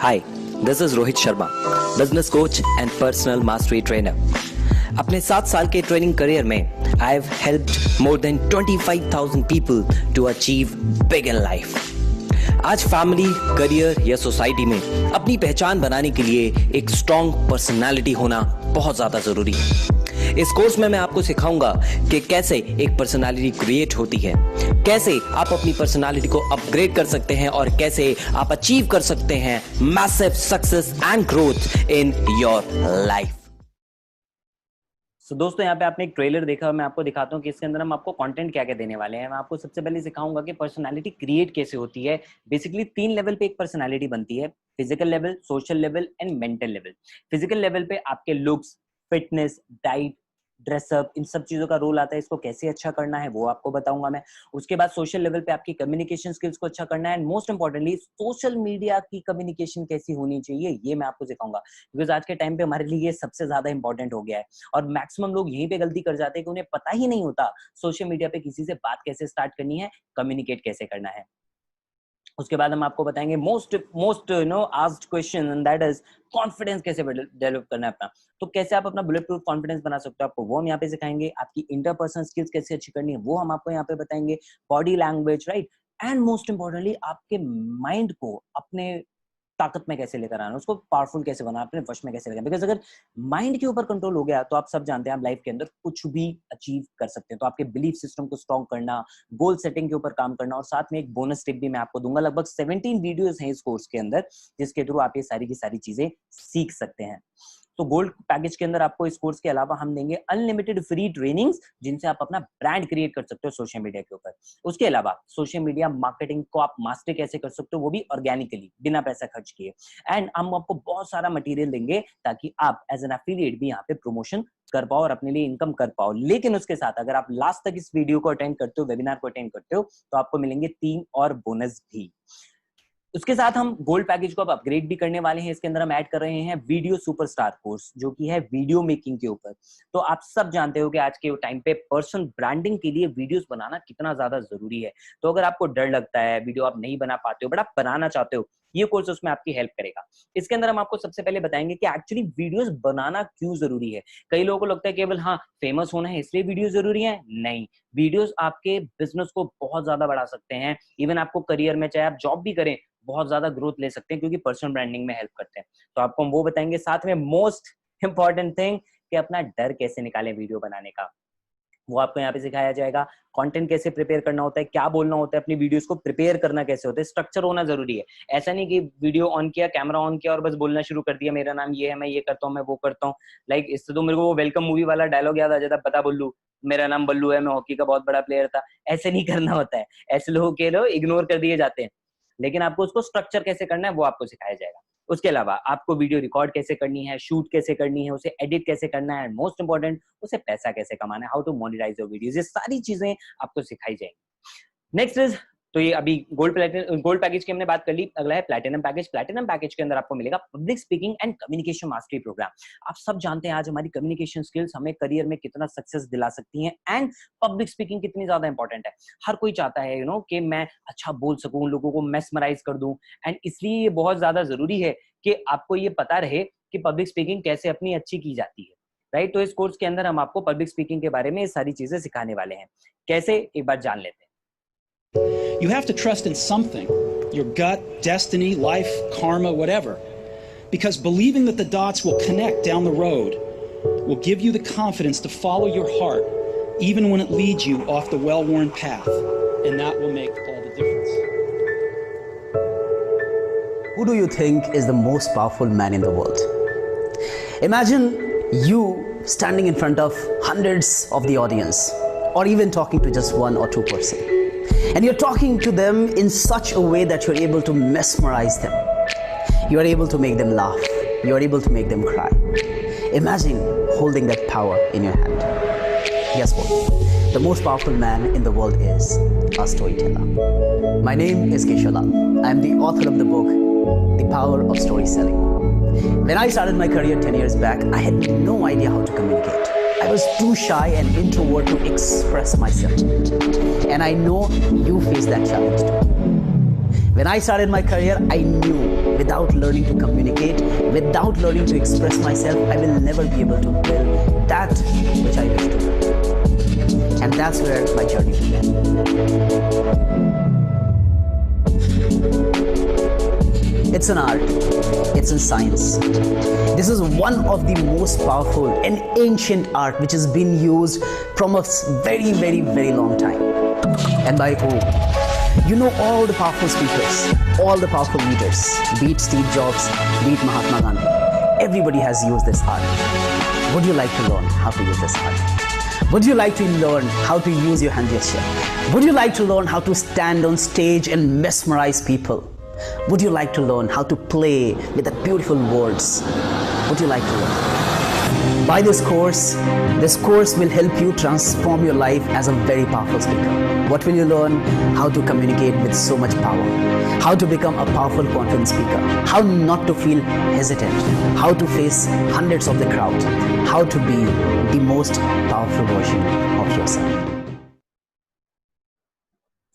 Hi, this is Rohit Sharma, business coach and personal mastery trainer. अपने 7 साल के ट्रेनिंग करियर में I have helped more than 25,000 people to achieve big in life. आज फैमिली, करियर या सोसाइटी में अपनी पहचान बनाने के लिए एक स्ट्रॉन्ग पर्सनालिटी होना बहुत ज्यादा जरूरी है। इस कोर्स में मैं आपको सिखाऊंगा कि कैसे एक पर्सनालिटी क्रिएट होती है, कैसे आप अपनी पर्सनालिटी को अपग्रेड कर सकते हैं और कैसे आप अचीव कर सकते हैं massive success and growth in your life. So, दोस्तों यहाँ पे आपने एक ट्रेलर देखा, मैं आपको दिखाता हूँ कि इसके अंदर हम आपको कंटेंट क्या क्या देने वाले हैं। मैं आपको सबसे पहले सिखाऊंगा कि पर्सनालिटी क्रिएट कैसे होती है। बेसिकली 3 लेवल पे एक पर्सनालिटी बनती है, physical level, social level and mental level. Physical level पे आपके लुक्स, फिटनेस, डाइट, ड्रेसअप, इन सब चीजों का रोल आता है। इसको कैसे अच्छा करना है वो आपको बताऊंगा मैं। उसके बाद सोशल लेवल पे आपकी कम्युनिकेशन स्किल्स को अच्छा करना है and most importantly social media की कम्युनिकेशन कैसी होनी चाहिए ये मैं आपको सिखाऊंगा। बिकॉज आज के टाइम पे हमारे लिए ये सबसे ज्यादा इंपॉर्टेंट हो गया है और मैक्सिमम लोग यहीं पे गलती कर जाते हैं कि उन्हें पता ही नहीं होता सोशल मीडिया पे किसी से बात कैसे स्टार्ट करनी है, कम्युनिकेट कैसे करना है। उसके बाद हम आपको बताएंगे most asked question and that is confidence कैसे डेवलप करना है अपना। तो कैसे आप अपना बुलेट प्रूफ कॉन्फिडेंस बना सकते हो आपको वो हम यहाँ पे सिखाएंगे। आपकी इंटरपर्सनल स्किल्स कैसे अच्छी करनी है वो हम आपको यहाँ पे बताएंगे। Body language, right, and most importantly आपके माइंड को अपने ताकत में कैसे लेकर आना, उसको पावरफुल कैसे बनाना, अपने वश में कैसे लेकर। बिकॉज अगर माइंड के ऊपर कंट्रोल हो गया तो आप सब जानते हैं आप लाइफ के अंदर कुछ भी अचीव कर सकते हैं। तो आपके बिलीफ सिस्टम को स्ट्रॉन्ग करना, गोल सेटिंग के ऊपर काम करना और साथ में एक बोनस टिप भी मैं आपको दूंगा। लगभग 17 वीडियोस हैं इस कोर्स के अंदर जिसके थ्रू आप ये सारी की सारी चीजें सीख सकते हैं। तो गोल्ड पैकेज के अंदर आपको इस कोर्स के अलावा हम देंगे अनलिमिटेड फ्री ट्रेनिंग्स जिनसे आप अपना ब्रांड क्रिएट कर सकते हो सोशल मीडिया के ऊपर। उसके अलावा सोशल मीडिया मार्केटिंग को आप मास्टर कैसे कर सकते हो वो भी ऑर्गेनिकली बिना पैसा खर्च किए। एंड हम आपको बहुत सारा मटेरियल देंगे ताकि आप एज एन एफिलिएट भी यहाँ पे प्रमोशन कर पाओ और अपने लिए इनकम कर पाओ। लेकिन उसके साथ अगर आप लास्ट तक इस वीडियो को अटेंड करते हो, वेबिनार को अटेंड करते हो, तो आपको मिलेंगे 3 और बोनस भी। उसके साथ हम गोल्ड पैकेज को अब अपग्रेड भी करने वाले हैं। इसके अंदर हम ऐड कर रहे हैं वीडियो सुपरस्टार कोर्स जो कि है वीडियो मेकिंग के ऊपर। तो आप सब जानते हो कि आज के टाइम पे पर्सनल ब्रांडिंग के लिए वीडियोस बनाना कितना ज्यादा जरूरी है। तो अगर आपको डर लगता है, वीडियो आप नहीं बना पाते हो बट आप बनाना चाहते हो, ये कोर्स उसमें आपकी हेल्प करेगा। इसके अंदर हम आपको सबसे पहले बताएंगे कि एक्चुअली वीडियोस बनाना क्यों जरूरी है। कई लोगों को लगता है केवल हाँ फेमस होना है इसलिए वीडियो जरूरी है। नहीं, वीडियोस आपके बिजनेस को बहुत ज्यादा बढ़ा सकते हैं। इवन आपको करियर में चाहे आप जॉब भी करें बहुत ज्यादा ग्रोथ ले सकते हैं क्योंकि पर्सनल ब्रांडिंग में हेल्प करते हैं। तो आपको हम वो बताएंगे। साथ में मोस्ट इंपॉर्टेंट थिंग कि अपना डर कैसे निकालें वीडियो बनाने का, वो आपको यहाँ पे सिखाया जाएगा। कंटेंट कैसे प्रिपेयर करना होता है, क्या बोलना होता है, अपनी वीडियोस को प्रिपेयर करना कैसे होता है, स्ट्रक्चर होना जरूरी है। ऐसा नहीं कि वीडियो ऑन किया, कैमरा ऑन किया और बस बोलना शुरू कर दिया, मेरा नाम ये है, मैं ये करता हूँ, मैं वो करता हूँ। लाइक इससे तो मेरे को वो वेलकम मूवी वाला डायलॉग याद आ जाता, बता बल्लू मेरा नाम बल्लू है, मैं हॉकी का बहुत बड़ा प्लेयर था। ऐसे नहीं करना होता है, ऐसे लोगों के लोग इग्नोर कर दिए जाते हैं। लेकिन आपको उसको स्ट्रक्चर कैसे करना है वो आपको सिखाया जाएगा। उसके अलावा आपको वीडियो रिकॉर्ड कैसे करनी है, शूट कैसे करनी है, उसे एडिट कैसे करना है, मोस्ट इंपॉर्टेंट उसे पैसा कैसे कमाना है, how to monetize your videos, ये सारी चीजें आपको सिखाई जाएंगी। नेक्स्ट इज, तो ये अभी गोल्ड पैकेज की हमने बात कर ली, अगला है प्लैटिनम पैकेज। प्लैटिनम पैकेज के अंदर आपको मिलेगा public speaking and communication mastery program. आप सब जानते हैं आज हमारी कम्युनिकेशन स्किल्स हमें करियर में कितना सक्सेस दिला सकती हैं, एंड पब्लिक स्पीकिंग कितनी ज्यादा इंपॉर्टेंट है। हर कोई चाहता है कि मैं अच्छा बोल सकूं, लोगों को मेस्मराइज कर दूं, एंड इसलिए ये बहुत ज्यादा जरूरी है कि आपको ये पता रहे कि पब्लिक स्पीकिंग कैसे अपनी अच्छी की जाती है, राइट। तो इस कोर्स के अंदर हम आपको पब्लिक स्पीकिंग के बारे में ये सारी चीजें सिखाने वाले हैं। कैसे, एक बार जान लेते हैं। You have to trust in something, your gut, destiny, life, karma, whatever. Because believing that the dots will connect down the road will give you the confidence to follow your heart, even when it leads you off the well-worn path. And that will make all the difference. Who do you think is the most powerful man in the world? Imagine you standing in front of hundreds of the audience, or even talking to just one or two person. And you're talking to them in such a way that you're able to mesmerize them. You're able to make them laugh. You're able to make them cry. Imagine holding that power in your hand. Guess what? The most powerful man in the world is a storyteller. My name is Keshav Lal. I am the author of the book, The Power of Story Selling. When I started my career 10 years back, I had no idea how to communicate. I was too shy and introvert to express myself. And I know you face that challenge too. When I started my career, I knew without learning to communicate, without learning to express myself, I will never be able to build that which I wish to build. And that's where my journey began. It's an art, it's a science. This is one of the most powerful and ancient art which has been used from a very, very, very long time. And by who? You know all the powerful speakers, all the powerful leaders, be it Steve Jobs, be it Mahatma Gandhi. Everybody has used this art. Would you like to learn how to use this art? Would you like to learn how to use your hand gesture? Would you like to learn how to stand on stage and mesmerize people? Would you like to learn how to play with the beautiful words? Would you like to learn? Buy this course will help you transform your life as a very powerful speaker. What will you learn? How to communicate with so much power. How to become a powerful, confident speaker. How not to feel hesitant. How to face hundreds of the crowd. How to be the most powerful version of yourself.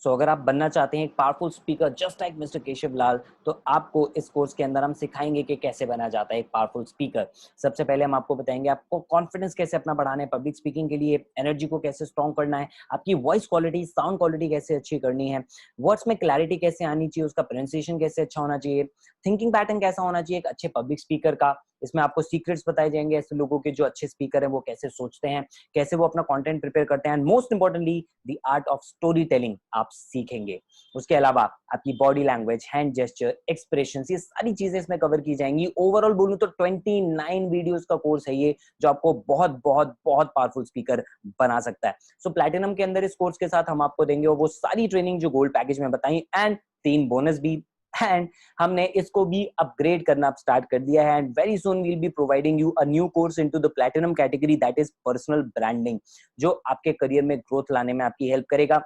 सो अगर आप बनना चाहते हैं एक powerful speaker just like mister Keshav Lal, तो आपको इस course के अंदर हम सिखाएंगे कि कैसे बना जाता है एक पावरफुल स्पीकर। सबसे पहले हम आपको बताएंगे आपको कॉन्फिडेंस कैसे अपना बढ़ाना है पब्लिक स्पीकिंग के लिए, एनर्जी को कैसे स्ट्रॉन्ग करना है, आपकी वॉइस क्वालिटी, साउंड क्वालिटी कैसे अच्छी करनी है, वर्ड्स में क्लैरिटी कैसे आनी चाहिए, उसका प्रोनाउंसिएशन कैसे अच्छा होना चाहिए, थिंकिंग पैटर्न कैसा होना चाहिए एक अच्छे पब्लिक स्पीकर का। इसमें आपको सीक्रेट्स बताए जाएंगे ऐसे लोगों के जो अच्छे स्पीकर हैं वो कैसे सोचते हैं, कैसे वो अपना कंटेंट प्रिपेयर करते हैं, and most importantly the art of story telling आप सीखेंगे। उसके अलावा आपकी body language, hand gesture, expressions, ये सारी चीजें इसमें कवर की जाएंगी। ओवरऑल बोलूं तो 29 वीडियोस का कोर्स है ये, जो आपको बहुत बहुत बहुत पावरफुल स्पीकर बना सकता है। सो प्लैटिनम के अंदर इस कोर्स के साथ हम आपको देंगे वो सारी ट्रेनिंग जो गोल्ड पैकेज में बताई, एंड 3 बोनस भी, एंड हमने इसको भी अपग्रेड करना स्टार्ट कर दिया है, and very soon we will be providing you a new course into the platinum category, that is personal branding, जो आपके करियर में ग्रोथ लाने में आपकी हेल्प करेगा।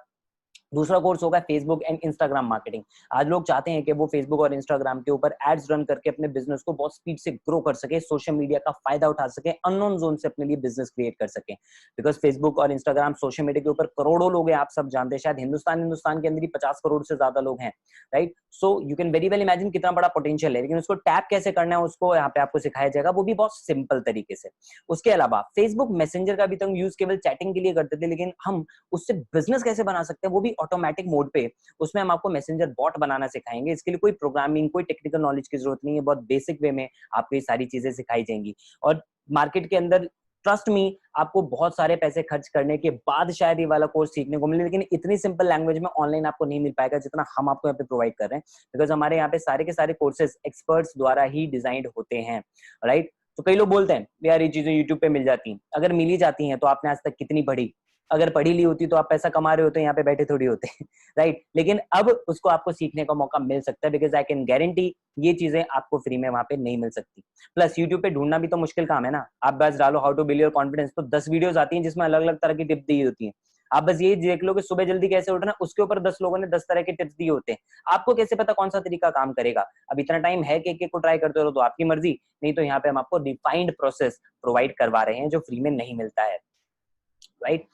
दूसरा कोर्स होगा फेसबुक एंड इंस्टाग्राम मार्केटिंग। आज लोग चाहते हैं कि वो फेसबुक और इंस्टाग्राम के ऊपर एड्स रन करके अपने बिजनेस को बहुत स्पीड से ग्रो कर सके, सोशल मीडिया का फायदा उठा सके, अननोन जोन से अपने लिए बिजनेस क्रिएट कर सके। बिकॉज फेसबुक और इंस्टाग्राम सोशल मीडिया के ऊपर करोड़ों लोग हैं, आप सब जानते हैं, शायद हिंदुस्तान के अंदर ही 50 करोड़ से ज्यादा लोग हैं, right. So you can very well imagine कितना बड़ा पोटेंशियल है, लेकिन उसको टैप कैसे करना है उसको यहाँ पे आपको सिखाया जाएगा, वो भी बहुत सिंपल तरीके से। उसके अलावा फेसबुक मैसेंजर का भी तो हम यूज केवल चैटिंग के लिए करते थे, लेकिन हम उससे बिजनेस कैसे बना सकते हैं वो भी ऑटोमेटिक मोड पे। उसमें हम आपको मैसेंजर बॉट बनाना सिखाएंगे। इसके लिए कोई प्रोग्रामिंग, कोई टेक्निकल नॉलेज की जरूरत नहीं है, बहुत बेसिक वे में आपको ये सारी चीजें सिखाई जाएंगी। और मार्केट के अंदर ट्रस्ट मी आपको बहुत सारे पैसे खर्च करने के बाद शायद ये वाला कोर्स सीखने को मिले, लेकिन इतनी सिंपल लैंग्वेज में ऑनलाइन आपको नहीं मिल पाएगा जितना हम आपको यहाँ पे प्रोवाइड कर रहे हैं, बिकॉज हमारे यहाँ पे सारे के सारे कोर्सेज एक्सपर्ट्स द्वारा ही डिजाइंड होते हैं, राइट। तो कई लोग बोलते हैं यार ये चीजें यूट्यूब पे मिल जाती हैं, अगर मिल ही जाती हैं तो आपने आज तक कितनी पढ़ी, अगर पढ़ी ली होती तो आप पैसा कमा रहे होते, यहाँ पे बैठे थोड़ी होते राइट। लेकिन अब उसको आपको सीखने का मौका मिल सकता है, बिकॉज आई कैन गारंटी ये चीजें आपको फ्री में वहां पे नहीं मिल सकती। प्लस यूट्यूब पे ढूंढना भी तो मुश्किल काम है ना। आप बस डालो how to build your confidence, तो 10 वीडियोस आती हैं जिसमें अलग अलग तरह की टिप दी होती है। आप बस ये देख लो कि सुबह जल्दी कैसे उठना, उसके ऊपर 10 लोगों ने 10 तरह के टिप्स दिए होते हैं। आपको कैसे पता कौन सा तरीका काम करेगा? अब इतना टाइम है कि एक को ट्राई करते रहो तो आपकी मर्जी, नहीं तो यहाँ पे हम आपको डिफाइंड प्रोसेस प्रोवाइड करवा रहे हैं जो फ्री में नहीं मिलता है, राइट।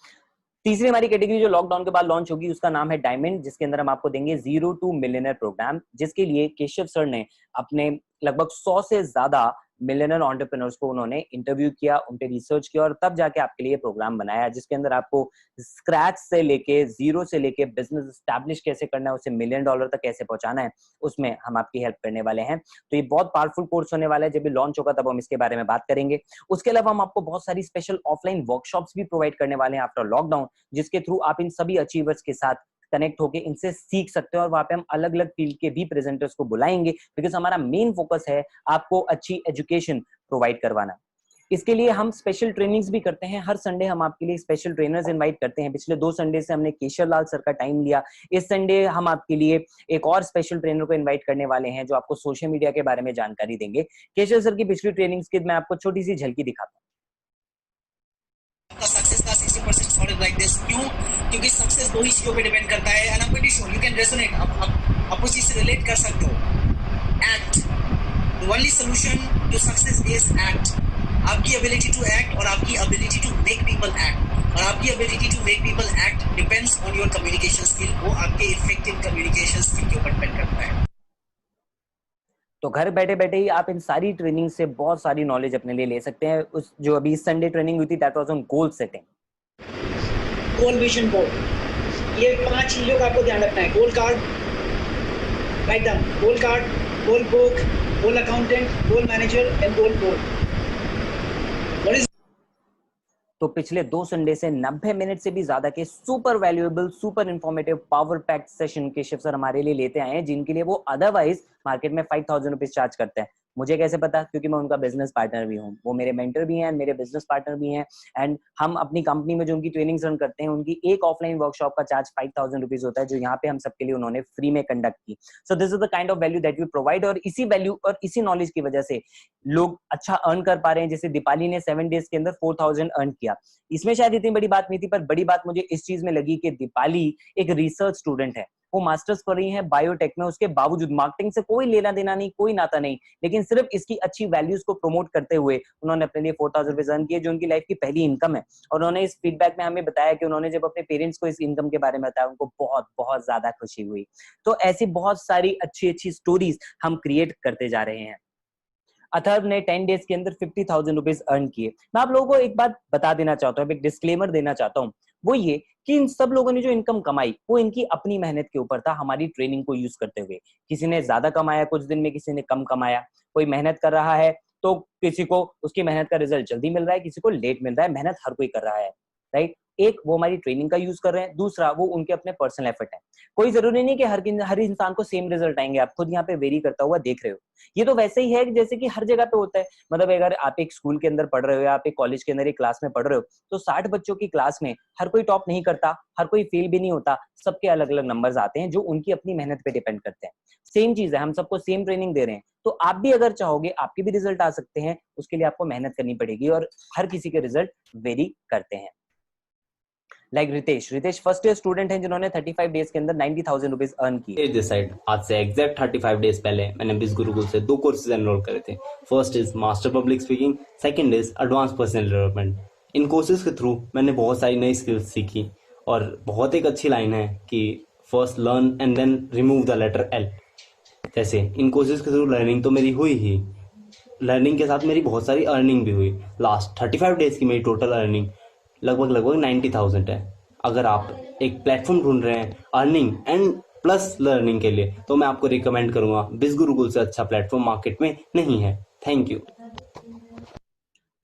तीसरी हमारी कैटेगरी जो लॉकडाउन के बाद लॉन्च होगी उसका नाम है डायमंड, जिसके अंदर हम आपको देंगे 0 to मिलियनर प्रोग्राम, जिसके लिए केशव सर ने अपने लगभग 100 से ज्यादा मिलियनर एंटरप्रेन्योर्स को उन्होंने इंटरव्यू किया, उन पे रिसर्च किया और तब जाके आपके लिए प्रोग्राम बनाया, जिसके अंदर आपको स्क्रैच से लेके जीरो से लेके बिजनेस एस्टैब्लिश कैसे करना है, उसे $1 मिलियन तक कैसे पहुंचाना है, उसमें हम आपकी हेल्प करने वाले हैं। तो ये बहुत पावरफुल कोर्स होने वाला है। जब ये लॉन्च होगा तब हम इसके बारे में बात करेंगे। उसके अलावा हम आपको बहुत सारी स्पेशल ऑफलाइन वर्कशॉप्स भी प्रोवाइड करने वाले हैं आफ्टर लॉकडाउन, जिसके थ्रू आप इन सभी अचीवर्स के साथ कनेक्ट होके इनसे सीख सकते हो। और वहां पे हम अलग अलग फील्ड के भी प्रेजेंटर्स को बुलाएंगे, बिकॉज हमारा मेन फोकस है आपको अच्छी एजुकेशन प्रोवाइड करवाना। इसके लिए हम स्पेशल ट्रेनिंग्स भी करते हैं। हर संडे हम आपके लिए स्पेशल ट्रेनर्स इनवाइट करते हैं। पिछले 2 संडे से हमने केशव लाल सर का टाइम लिया। इस संडे हम आपके लिए एक और स्पेशल ट्रेनर को इनवाइट करने वाले हैं जो आपको सोशल मीडिया के बारे में जानकारी देंगे। केशव सर की पिछली ट्रेनिंग्स की मैं आपको छोटी सी झलकी दिखाता हूँ। सक्सेस का 60% सॉलिड लाइक दिस। क्यों? क्योंकि सक्सेस 2 ही चीजों पे डिपेंड करता है, and I am pretty sure you can resonate, आप उस चीज से रिलेट कर सकते हो। Act, the only solution to success is act. आपकी एबिलिटी टू एक्ट और आपकी ability to make people act, और आपकी ability to make people act depends on your communication skill. वो आपके इफेक्टिव कम्युनिकेशन स्किल के ऊपर डिपेंड करता है। तो घर बैठे बैठे ही आप इन सारी ट्रेनिंग से बहुत सारी नॉलेज अपने लिए ले सकते हैं। उस जो अभी संडे ट्रेनिंग हुई थी that was on goal setting, goal vision board, ये 5 चीजों का आपको ध्यान रखना है। Goal card, write down, goal card, goal book, goal accountant, goal manager and goal board. तो पिछले 2 संडे से 90 मिनट से भी ज्यादा के super valuable, super informative, power packed session Keshav sir हमारे लिए लेते आए हैं, जिनके लिए वो अदरवाइज मार्केट में 5000 रुपीज चार्ज करते हैं। मुझे कैसे पता? क्योंकि मैं उनका बिजनेस पार्टनर भी हूँ, वो मेरे मेंटर भी हैं, मेरे बिजनेस पार्टनर भी हैं। एंड हम अपनी कंपनी में जो उनकी ट्रेनिंग रन करते हैं, उनकी एक ऑफलाइन वर्कशॉप का चार्ज 5000 रुपीज होता है, जो यहाँ पे हम सबके लिए उन्होंने फ्री में कंडक्ट की। So this is the kind of value that we provide, और इसी वैल्यू और इसी नॉलेज की वजह से लोग अच्छा अर्न कर पा रहे हैं। जैसे दीपाली ने 7 डेज के अंदर 4000 अर्न किया। इसमें शायद इतनी बड़ी बात नहीं थी, पर बड़ी बात मुझे इस चीज में लगी कि दीपाली एक रिसर्च स्टूडेंट है, वो मास्टर्स कर रही है बायोटेक में, उसके बावजूद मार्केटिंग से कोई लेना देना नहीं, कोई नाता नहीं, लेकिन सिर्फ इसकी अच्छी वैल्यूज को प्रमोट करते हुए उन्होंने अपने लिए 4000 रुपीज अर्न किए, जो उनकी लाइफ की पहली इनकम है। और उन्होंने इस फीडबैक में हमें बताया कि उन्होंने जब अपने पेरेंट्स को इस इनकम के बारे में बताया, उनको बहुत बहुत ज्यादा खुशी हुई। तो ऐसी बहुत सारी अच्छी अच्छी स्टोरीज हम क्रिएट करते जा रहे हैं। अथर्व ने 10 डेज के अंदर 50,000 रुपीज अर्न किए। मैं आप लोगों को एक बात बता देना चाहता हूँ, एक डिस्क्लेमर देना चाहता हूँ, वो ये कि इन सब लोगों ने जो इनकम कमाई वो इनकी अपनी मेहनत के ऊपर था, हमारी ट्रेनिंग को यूज करते हुए। किसी ने ज्यादा कमाया कुछ दिन में, किसी ने कम कमाया। कोई मेहनत कर रहा है तो किसी को उसकी मेहनत का रिजल्ट जल्दी मिल रहा है, किसी को लेट मिल रहा है। मेहनत हर कोई कर रहा है, राइट। एक वो हमारी ट्रेनिंग का यूज कर रहे हैं, दूसरा वो उनके अपने पर्सनल एफर्ट है। कोई जरूरी नहीं कि हर इंसान को सेम रिजल्ट आएंगे, आप खुद यहाँ पे वेरी करता हुआ देख रहे हो। ये तो वैसे ही है जैसे कि हर जगह पे होता है। मतलब अगर आप एक स्कूल के अंदर पढ़ रहे हो या आप एक कॉलेज के अंदर एक क्लास में पढ़ रहे हो, तो 60 बच्चों की क्लास में हर कोई टॉप नहीं करता, हर कोई फेल भी नहीं होता, सबके अलग अलग नंबर्स आते हैं जो उनकी अपनी मेहनत पे डिपेंड करते हैं। सेम चीज है, हम सबको सेम ट्रेनिंग दे रहे हैं, तो आप भी अगर चाहोगे आपके भी रिजल्ट आ सकते हैं, उसके लिए आपको मेहनत करनी पड़ेगी, और हर किसी के रिजल्ट वेरी करते हैं। Like Ritesh first year student हैं जिन्होंने 35 डेज के अंदर 90,000 रुपीज अर्न किए। दिस साइड आज से एग्जैक्ट 35 डेज पहले मैंने बिज गुरुकुल से 2 कोर्सेज एनरोल करे थे। First is master public speaking, second is advance personal development. In courses के थ्रू मैंने बहुत सारी नई स्किल्स सीखी, और बहुत एक अच्छी लाइन है कि first learn and then remove the letter L. जैसे इन कोर्सेज के थ्रू लर्निंग तो मेरी हुई ही, लर्निंग के साथ मेरी बहुत सारी अर्निंग भी हुई। लास्ट 35 डेज की मेरी टोटल अर्निंग लगभग 90,000 है। अगर आप एक प्लेटफॉर्म ढूंढ रहे हैं अर्निंग एंड प्लस लर्निंग के लिए, तो मैं आपको रिकमेंड करूंगा, बिज गुरुकुल से अच्छा प्लेटफॉर्म मार्केट में नहीं है। Thank you.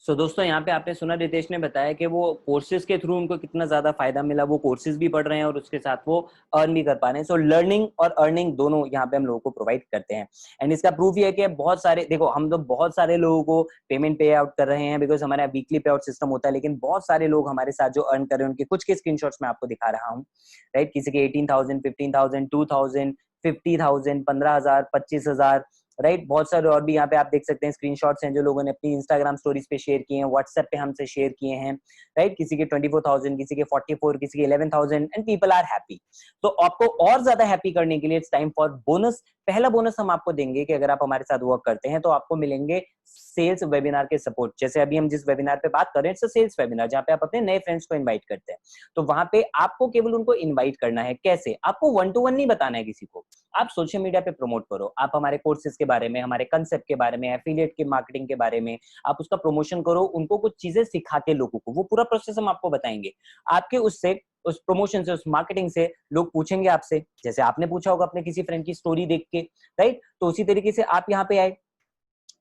सो दोस्तों यहाँ पे आपने सुना रितेश ने बताया कि वो कोर्सेज के थ्रू उनको कितना ज्यादा फायदा मिला, वो कोर्सेज भी पढ़ रहे हैं और उसके साथ वो अर्न भी कर पा रहे हैं। सो लर्निंग और अर्निंग दोनों यहाँ पे हम लोगों को प्रोवाइड करते हैं। एंड इसका प्रूफ ये है कि बहुत सारे, देखो हम तो बहुत सारे लोगों को पेमेंट पे आउट कर रहे हैं बिकॉज हमारा वीकली पे आउट सिस्टम होता है, लेकिन बहुत सारे लोग हमारे साथ जो अर्न कर रहे हैं उनके कुछ के स्क्रीनशॉट्स मैं आपको दिखा रहा हूँ, राइट। किसी के 18,000, 15,000, 2,000, 50,000, 15,000, 25,000, राइट। बहुत सारे और भी यहाँ पे आप देख सकते हैं स्क्रीनशॉट्स हैं जो लोगों ने अपनी इंस्टाग्राम स्टोरीज पे शेयर किए हैं, व्हाट्सएप पे हमसे शेयर किए हैं, राइट। किसी के 24,000, किसी के 44, किसी के 11,000 एंड पीपल आर हैप्पी। तो आपको और ज्यादा हैप्पी करने के लिए इट्स टाइम फॉर बोनस। पहला बोनस हम आपको देंगे कि अगर आप हमारे साथ वर्क करते हैं तो आपको मिलेंगे सेल्स वेबिनार के सपोर्ट। जैसे अभी हम जिस वेबिनार पे बात कर रहे हैं इट्स सेल्स वेबिनार, जहाँ पे आप अपने नए फ्रेंड्स को इनवाइट करते हैं। तो वहां पे आपको केवल उनको इनवाइट करना है। कैसे? आपको 1-to-1 नहीं बताना है किसी को, आप सोशल मीडिया पे प्रमोट करो, आप हमारे कोर्सेज के बारे में, हमारे कंसेप्ट के बारे में, एफिलिएट के मार्केटिंग के बारे में आप उसका प्रमोशन करो, उनको कुछ चीजें सिखा के लोगों को, वो पूरा प्रोसेस हम आपको बताएंगे। आपके उससे, उस प्रमोशन से, उस मार्केटिंग से लोग पूछेंगे आपसे, जैसे आपने पूछा होगा अपने किसी फ्रेंड की स्टोरी देख के, राइट। तो उसी तरीके से आप यहाँ पे आए,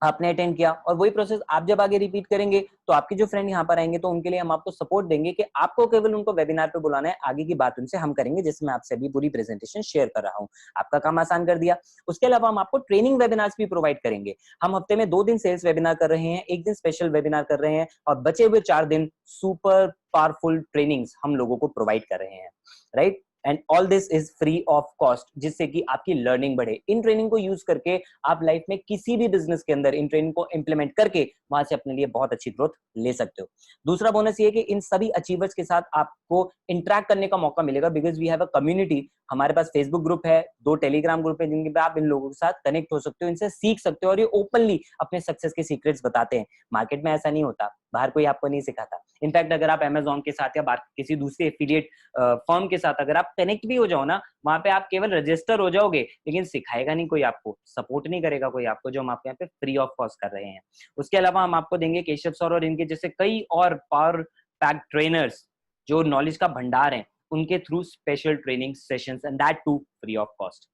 आपने अटेंड किया और वही प्रोसेस आप जब आगे रिपीट करेंगे तो आपके जो फ्रेंड यहाँ पर आएंगे तो उनके लिए हम आपको सपोर्ट देंगे कि आपको केवल उनको वेबिनार पे बुलाना है, आगे की बात उनसे हम करेंगे, जिसमें मैं आपसे अभी पूरी प्रेजेंटेशन शेयर कर रहा हूँ। आपका काम आसान कर दिया। उसके अलावा हम आपको ट्रेनिंग वेबिनार्स भी प्रोवाइड करेंगे। हम हफ्ते में 2 दिन सेल्स वेबिनार कर रहे हैं, 1 दिन स्पेशल वेबिनार कर रहे हैं और बचे हुए 4 दिन सुपर पावरफुल ट्रेनिंग्स हम लोगों को प्रोवाइड कर रहे हैं, right. And all this is free of cost, जिससे कि आपकी लर्निंग बढ़े। इन ट्रेनिंग को यूज करके आप लाइफ में किसी भी बिजनेस के अंदर इन ट्रेनिंग को इंप्लीमेंट करके वहां से अपने लिए बहुत अच्छी ग्रोथ ले सकते हो। दूसरा बोनस ये है कि इन सभी अचीवर्स के साथ आपको इंटरेक्ट करने का मौका मिलेगा because we have a community. हमारे पास फेसबुक ग्रुप है, 2 टेलीग्राम ग्रुप है जिनके पे आप इन लोगों के साथ कनेक्ट हो सकते हो, इनसे सीख सकते हो और ये ओपनली अपने सक्सेस के सीक्रेट्स बताते हैं। मार्केट में ऐसा नहीं होता, बाहर कोई आपको नहीं सिखाता। इनफैक्ट अगर आप Amazon के साथ या किसी दूसरे एफिलिएट फर्म के साथ अगर आप कनेक्ट भी हो जाओ ना, वहां पे आप केवल रजिस्टर हो जाओगे, लेकिन सिखाएगा नहीं कोई, आपको सपोर्ट नहीं करेगा कोई आपको, जो हम आपके यहाँ पे फ्री ऑफ कॉस्ट कर रहे हैं। उसके अलावा हम आपको देंगे केशव सर और इनके जैसे कई और पावर पैक ट्रेनर्स जो नॉलेज का भंडार है, उनके through special training sessions and that too free of cost.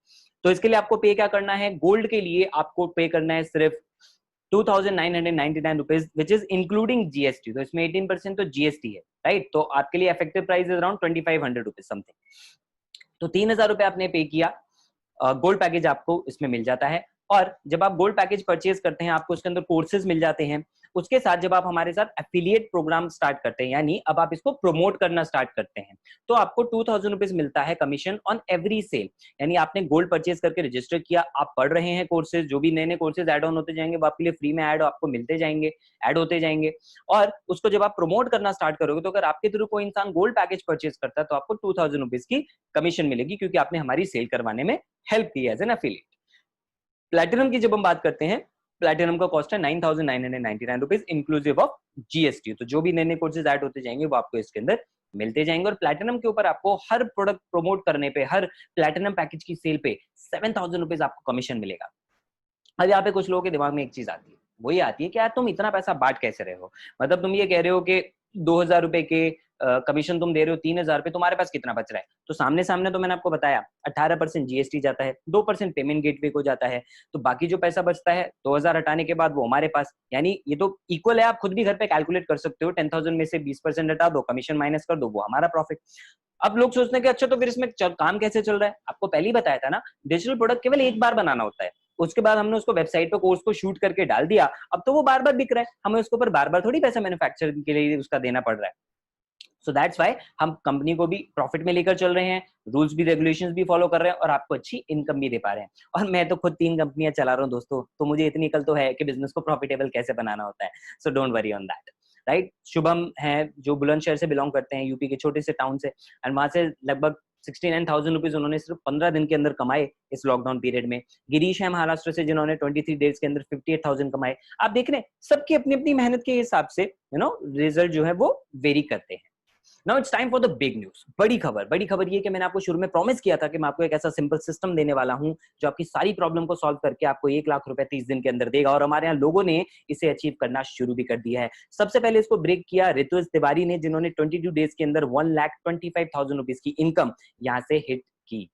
तो इसके लिए आपको पे क्या करना है? गोल्ड के लिए आपको पे करना है सिर्फ 2,999 rupees, which is including GST. तो इसमें 18% तो जीएसटी है, राइट। तो आपके लिए effective price is around 2,500 rupees something. तो 3,000 रुपए आपने पे किया, गोल्ड पैकेज आपको इसमें मिल जाता है। और जब आप गोल्ड पैकेज परचेज करते हैं आपको उसके अंदर कोर्सेज मिल जाते हैं। उसके साथ जब आप हमारे साथ एफिलिएट प्रोग्राम स्टार्ट करते हैं, यानी अब आप इसको प्रमोट करना स्टार्ट करते हैं, तो आपको 2,000 रुपीज मिलता है कमीशन ऑन एवरी सेल। यानी आपने गोल्ड परचेज करके रजिस्टर किया, आप पढ़ रहे हैं कोर्सेज, जो भी नए नए कोर्सेज ऐड ऑन होते जाएंगे वो आपके लिए फ्री में ऐड आपको मिलते जाएंगे, ऐड होते जाएंगे। और उसको जब आप प्रमोट करना स्टार्ट करोगे तो अगर आपके थ्रू कोई इंसान गोल्ड पैकेज परचेज करता है तो आपको 2,000 रुपीज की कमीशन मिलेगी, क्योंकि आपने हमारी सेल करवाने में हेल्प की एज एन एफिलिएट। प्लैटिनम की जब हम बात करते हैं, प्लैटिनम का कॉस्ट है 9,999 रुपीज इंक्लूसिव ऑफ जीएसटी। तो जो भी नए नए कोर्सेज ऐड होते जाएंगे वो आपको इसके अंदर मिलते जाएंगे। और प्लैटिनम के ऊपर आपको हर प्रोडक्ट प्रमोट करने पे, हर प्लैटिनम पैकेज की सेल पे 7,000 रुपीज आपको कमीशन मिलेगा। अब यहाँ पे कुछ लोगों के दिमाग में एक चीज आती है, वही आती है कि यार तुम इतना पैसा बांट कैसे रहे हो? मतलब तुम ये कह रहे हो कि 2,000 रुपए के कमीशन तुम दे रहे हो, 3,000 रुपए, तुम्हारे पास कितना बच रहा है? तो सामने सामने तो मैंने आपको बताया 18% जीएसटी जाता है, 2% पेमेंट गेटवे को जाता है, तो बाकी जो पैसा बचता है 2,000 हटाने के बाद वो हमारे पास, यानी ये तो इक्वल है। आप खुद भी घर पे कैलकुलेट कर सकते हो, 10,000 में से 20% हटा दो, कमीशन माइनस कर दो, वो हमारा प्रॉफिट। अब लोग सोचते हैं कि अच्छा तो फिर इसमें काम कैसे चल रहा है? आपको पहले ही बताया था ना, डिजिटल प्रोडक्ट केवल एक बार बनाना होता है, उसके बाद हमने उसको वेबसाइट पे कोर्स को शूट करके डाल दिया, अब तो वो बार बार बिक रहा है, हमें उसके ऊपर बार बार थोड़ी पैसा मैन्युफैक्चरिंग के लिए उसका देना पड़ रहा है। सो दैट्स वाई हम कंपनी को भी प्रॉफिट में लेकर चल रहे हैं, रूल्स भी रेगुलेशंस भी फॉलो कर रहे हैं और आपको अच्छी इनकम भी दे पा रहे हैं। और मैं तो खुद 3 कंपनियां चला रहा हूँ दोस्तों, तो मुझे इतनी अकल तो है कि बिजनेस को प्रॉफिटेबल कैसे बनाना होता है। So don't worry on that, right. Shubham है जो बुलंदशहर से बिलोंग करते हैं, यूपी के छोटे से टाउन से, एंड वहां से लगभग 69,000 रुपीज उन्होंने सिर्फ 15 दिन के अंदर कमाए इस लॉकडाउन पीरियड में। गिरीश है महाराष्ट्र से जिन्होंने 23 डेज के अंदर 58,000 कमाए। आप देख रहे हैं सबकी अपनी अपनी मेहनत के हिसाब से रिजल्ट जो है वो वेरी करते हैं। Now it's time for the big news. बड़ी खबर ये कि मैंने आपको शुरू में प्रॉमिस किया था कि मैं आपको एक ऐसा सिंपल सिस्टम देने वाला हूं जो आपकी सारी प्रॉब्लम को सॉल्व करके आपको 1 लाख रुपए 30 दिन के अंदर देगा, और हमारे यहाँ लोगों ने इसे अचीव करना शुरू भी कर दिया है। सबसे पहले इसको ब्रेक किया ऋतुज तिवारी ने, जिन्होंने 22 डेज के अंदर 1,25,000 रुपीज की इनकम यहां से हिट की।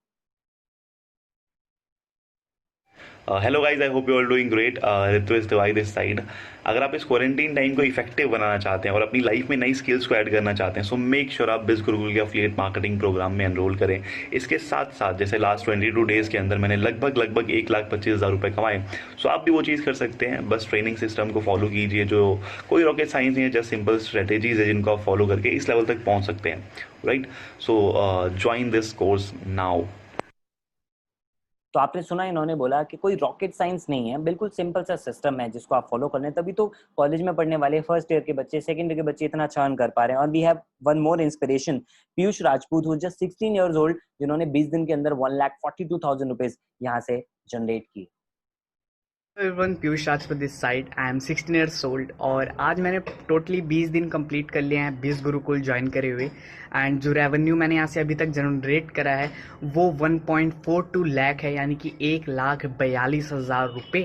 Hello guys, I hope you all doing great. Rituj Tiwari this side. अगर आप इस क्वारंटीन टाइम को इफेक्टिव बनाना चाहते हैं और अपनी लाइफ में नई स्किल्स को ऐड करना चाहते हैं, सो मेक श्योर आप बिज गुरुकुल के एफिलिएट मार्केटिंग प्रोग्राम में एनरोल करें। इसके साथ साथ जैसे लास्ट 22 डेज के अंदर मैंने लगभग 1,25,000 रुपये कमाए, सो आप भी वो चीज़ कर सकते हैं। बस ट्रेनिंग सिस्टम को फॉलो कीजिए, जो कोई रॉकेट साइंस नहीं है, जस्ट सिंपल स्ट्रेटेजीज है जिनको आप फॉलो करके इस लेवल तक पहुँच सकते हैं, right. So join this course now. तो आपने सुना, इन्होंने बोला कि कोई रॉकेट साइंस नहीं है, बिल्कुल सिंपल सा सिस्टम है जिसको आप फॉलो कर रहे हैं। तभी तो कॉलेज में पढ़ने वाले फर्स्ट ईयर के बच्चे, सेकंड ईयर के बच्चे इतना अच्छा अर्न कर पा रहे हैं। और we have one more inspiration, Piyush Rajput, who just 16 years old, जिन्होंने 20 दिन के अंदर 1,42,000 रुपीज यहाँ से जनरेट की। Everyone, Piyush Rajput this side. I am 16 years old और आज मैंने टोटली 20 दिन कंप्लीट कर लिए हैं बिज गुरुकुल ज्वाइन करे हुए। एंड जो रेवेन्यू मैंने यहाँ से अभी तक जनरेट करा है वो 1.42 लाख है, यानी कि 1,42,000 रुपये।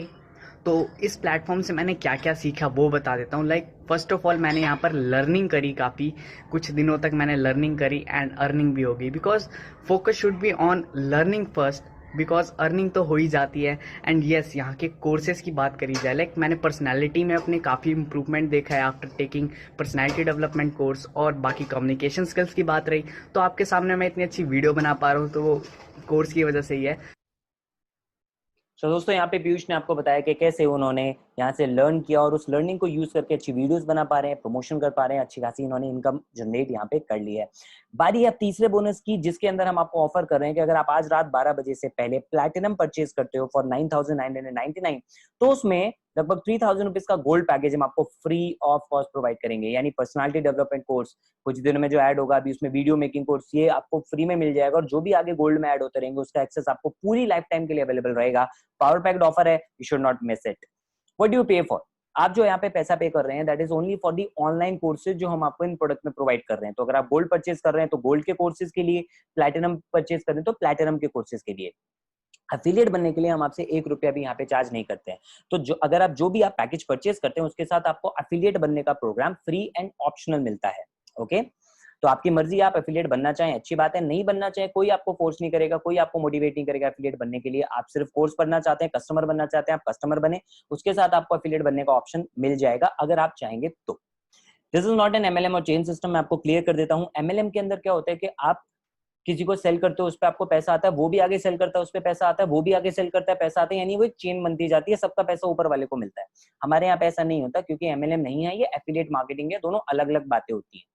तो इस प्लेटफॉर्म से मैंने क्या क्या सीखा वो बता देता हूँ। लाइक फर्स्ट ऑफ ऑल मैंने यहाँ पर लर्निंग करी, काफ़ी कुछ दिनों तक मैंने लर्निंग करी एंड अर्निंग भी हो गई। Because focus should be on learning first, because earning तो हो ही जाती है। एंड येस, यहाँ के कोर्सेज की बात करी जाए, लाइक मैंने पर्सनैलिटी में अपने काफ़ी इंप्रूवमेंट देखा है after taking personality development course. और बाकी कम्युनिकेशन स्किल्स की बात रही तो आपके सामने मैं इतनी अच्छी वीडियो बना पा रहा हूँ तो वो कोर्स की वजह से ही है। तो दोस्तों, यहाँ पे पीयूष ने आपको बताया कि कैसे उन्होंने यहाँ से लर्न किया और उस लर्निंग को यूज करके अच्छी वीडियोस बना पा रहे हैं, प्रमोशन कर पा रहे हैं, अच्छी खासी इन्होंने इनकम जनरेट यहाँ पे कर ली है। बारी है तीसरे बोनस की, जिसके अंदर हम आपको ऑफर कर रहे हैं कि अगर आप आज रात 12 बजे से पहले प्लैटिनम परचेज करते हो फॉर 9,999, तो उसमें लगभग 3,000 रुपीज का गोल्ड पैकेज हम आपको फ्री ऑफ कॉस्ट प्रोवाइड करेंगे। यानी पर्सनालिटी डेवलपमेंट कोर्स कुछ दिनों में जो ऐड होगा, अभी उसमें वीडियो मेकिंग कोर्स, ये आपको फ्री में मिल जाएगा। और जो भी आगे गोल्ड में ऐड होते रहेंगे उसका एक्सेस आपको पूरी लाइफ टाइम के लिए अवेलेबल रहेगा। पावर पैक्ड ऑफर है, you should not miss it. What do you पे फॉर? आप जो यहाँ पे पैसा पे कर रहे हैं that is only for the online courses जो हम आपको इन प्रोडक्ट में प्रोवाइड कर रहे हैं। तो अगर आप गोल्ड परचेज कर रहे हैं तो गोल्ड के कोर्सेज के लिए, प्लैटिनम परचेज कर रहे हैं तो प्लैटिनम के कोर्सेज के लिए। एफिलिएट बनने के लिए हम आपसे 1 रुपया भी यहाँ पे चार्ज नहीं करते हैं। तो जो अगर आप जो भी आप पैकेज परचेज करते हैं उसके साथ आपको एफिलिएट बनने का प्रोग्राम फ्री एंड ऑप्शनल मिलता है। ओके, तो आपकी मर्जी, आप एफिलिएट बनना चाहें अच्छी बात है, नहीं बनना चाहें कोई आपको फोर्स नहीं करेगा, कोई आपको मोटिवेट नहीं करेगा एफिलिएट बनने के लिए। आप सिर्फ कोर्स पढ़ना चाहते हैं, कस्टमर बनना चाहते हैं, आप कस्टमर बने, उसके साथ आपको एफिलिएट बनने का ऑप्शन मिल जाएगा अगर आप चाहेंगे तो। This is not an MLM और चेन सिस्टम। मैं आपको क्लियर कर देता हूं, एमएलएम के अंदर क्या होता है कि आप किसी को सेल करते हो, उस पर आपको पैसा आता है, वो भी आगे सेल करता है, उस पर पैसा आता है, वो भी आगे सेल करता है, पैसा आता है, यानी वो एक चेन बनती जाती है, सबका पैसा ऊपर वाले को मिलता है। हमारे यहाँ पे ऐसा नहीं होता क्योंकि एमएलएम नहीं है, ये एफिलिएट मार्केटिंग है, दोनों अलग अलग बातें होती हैं।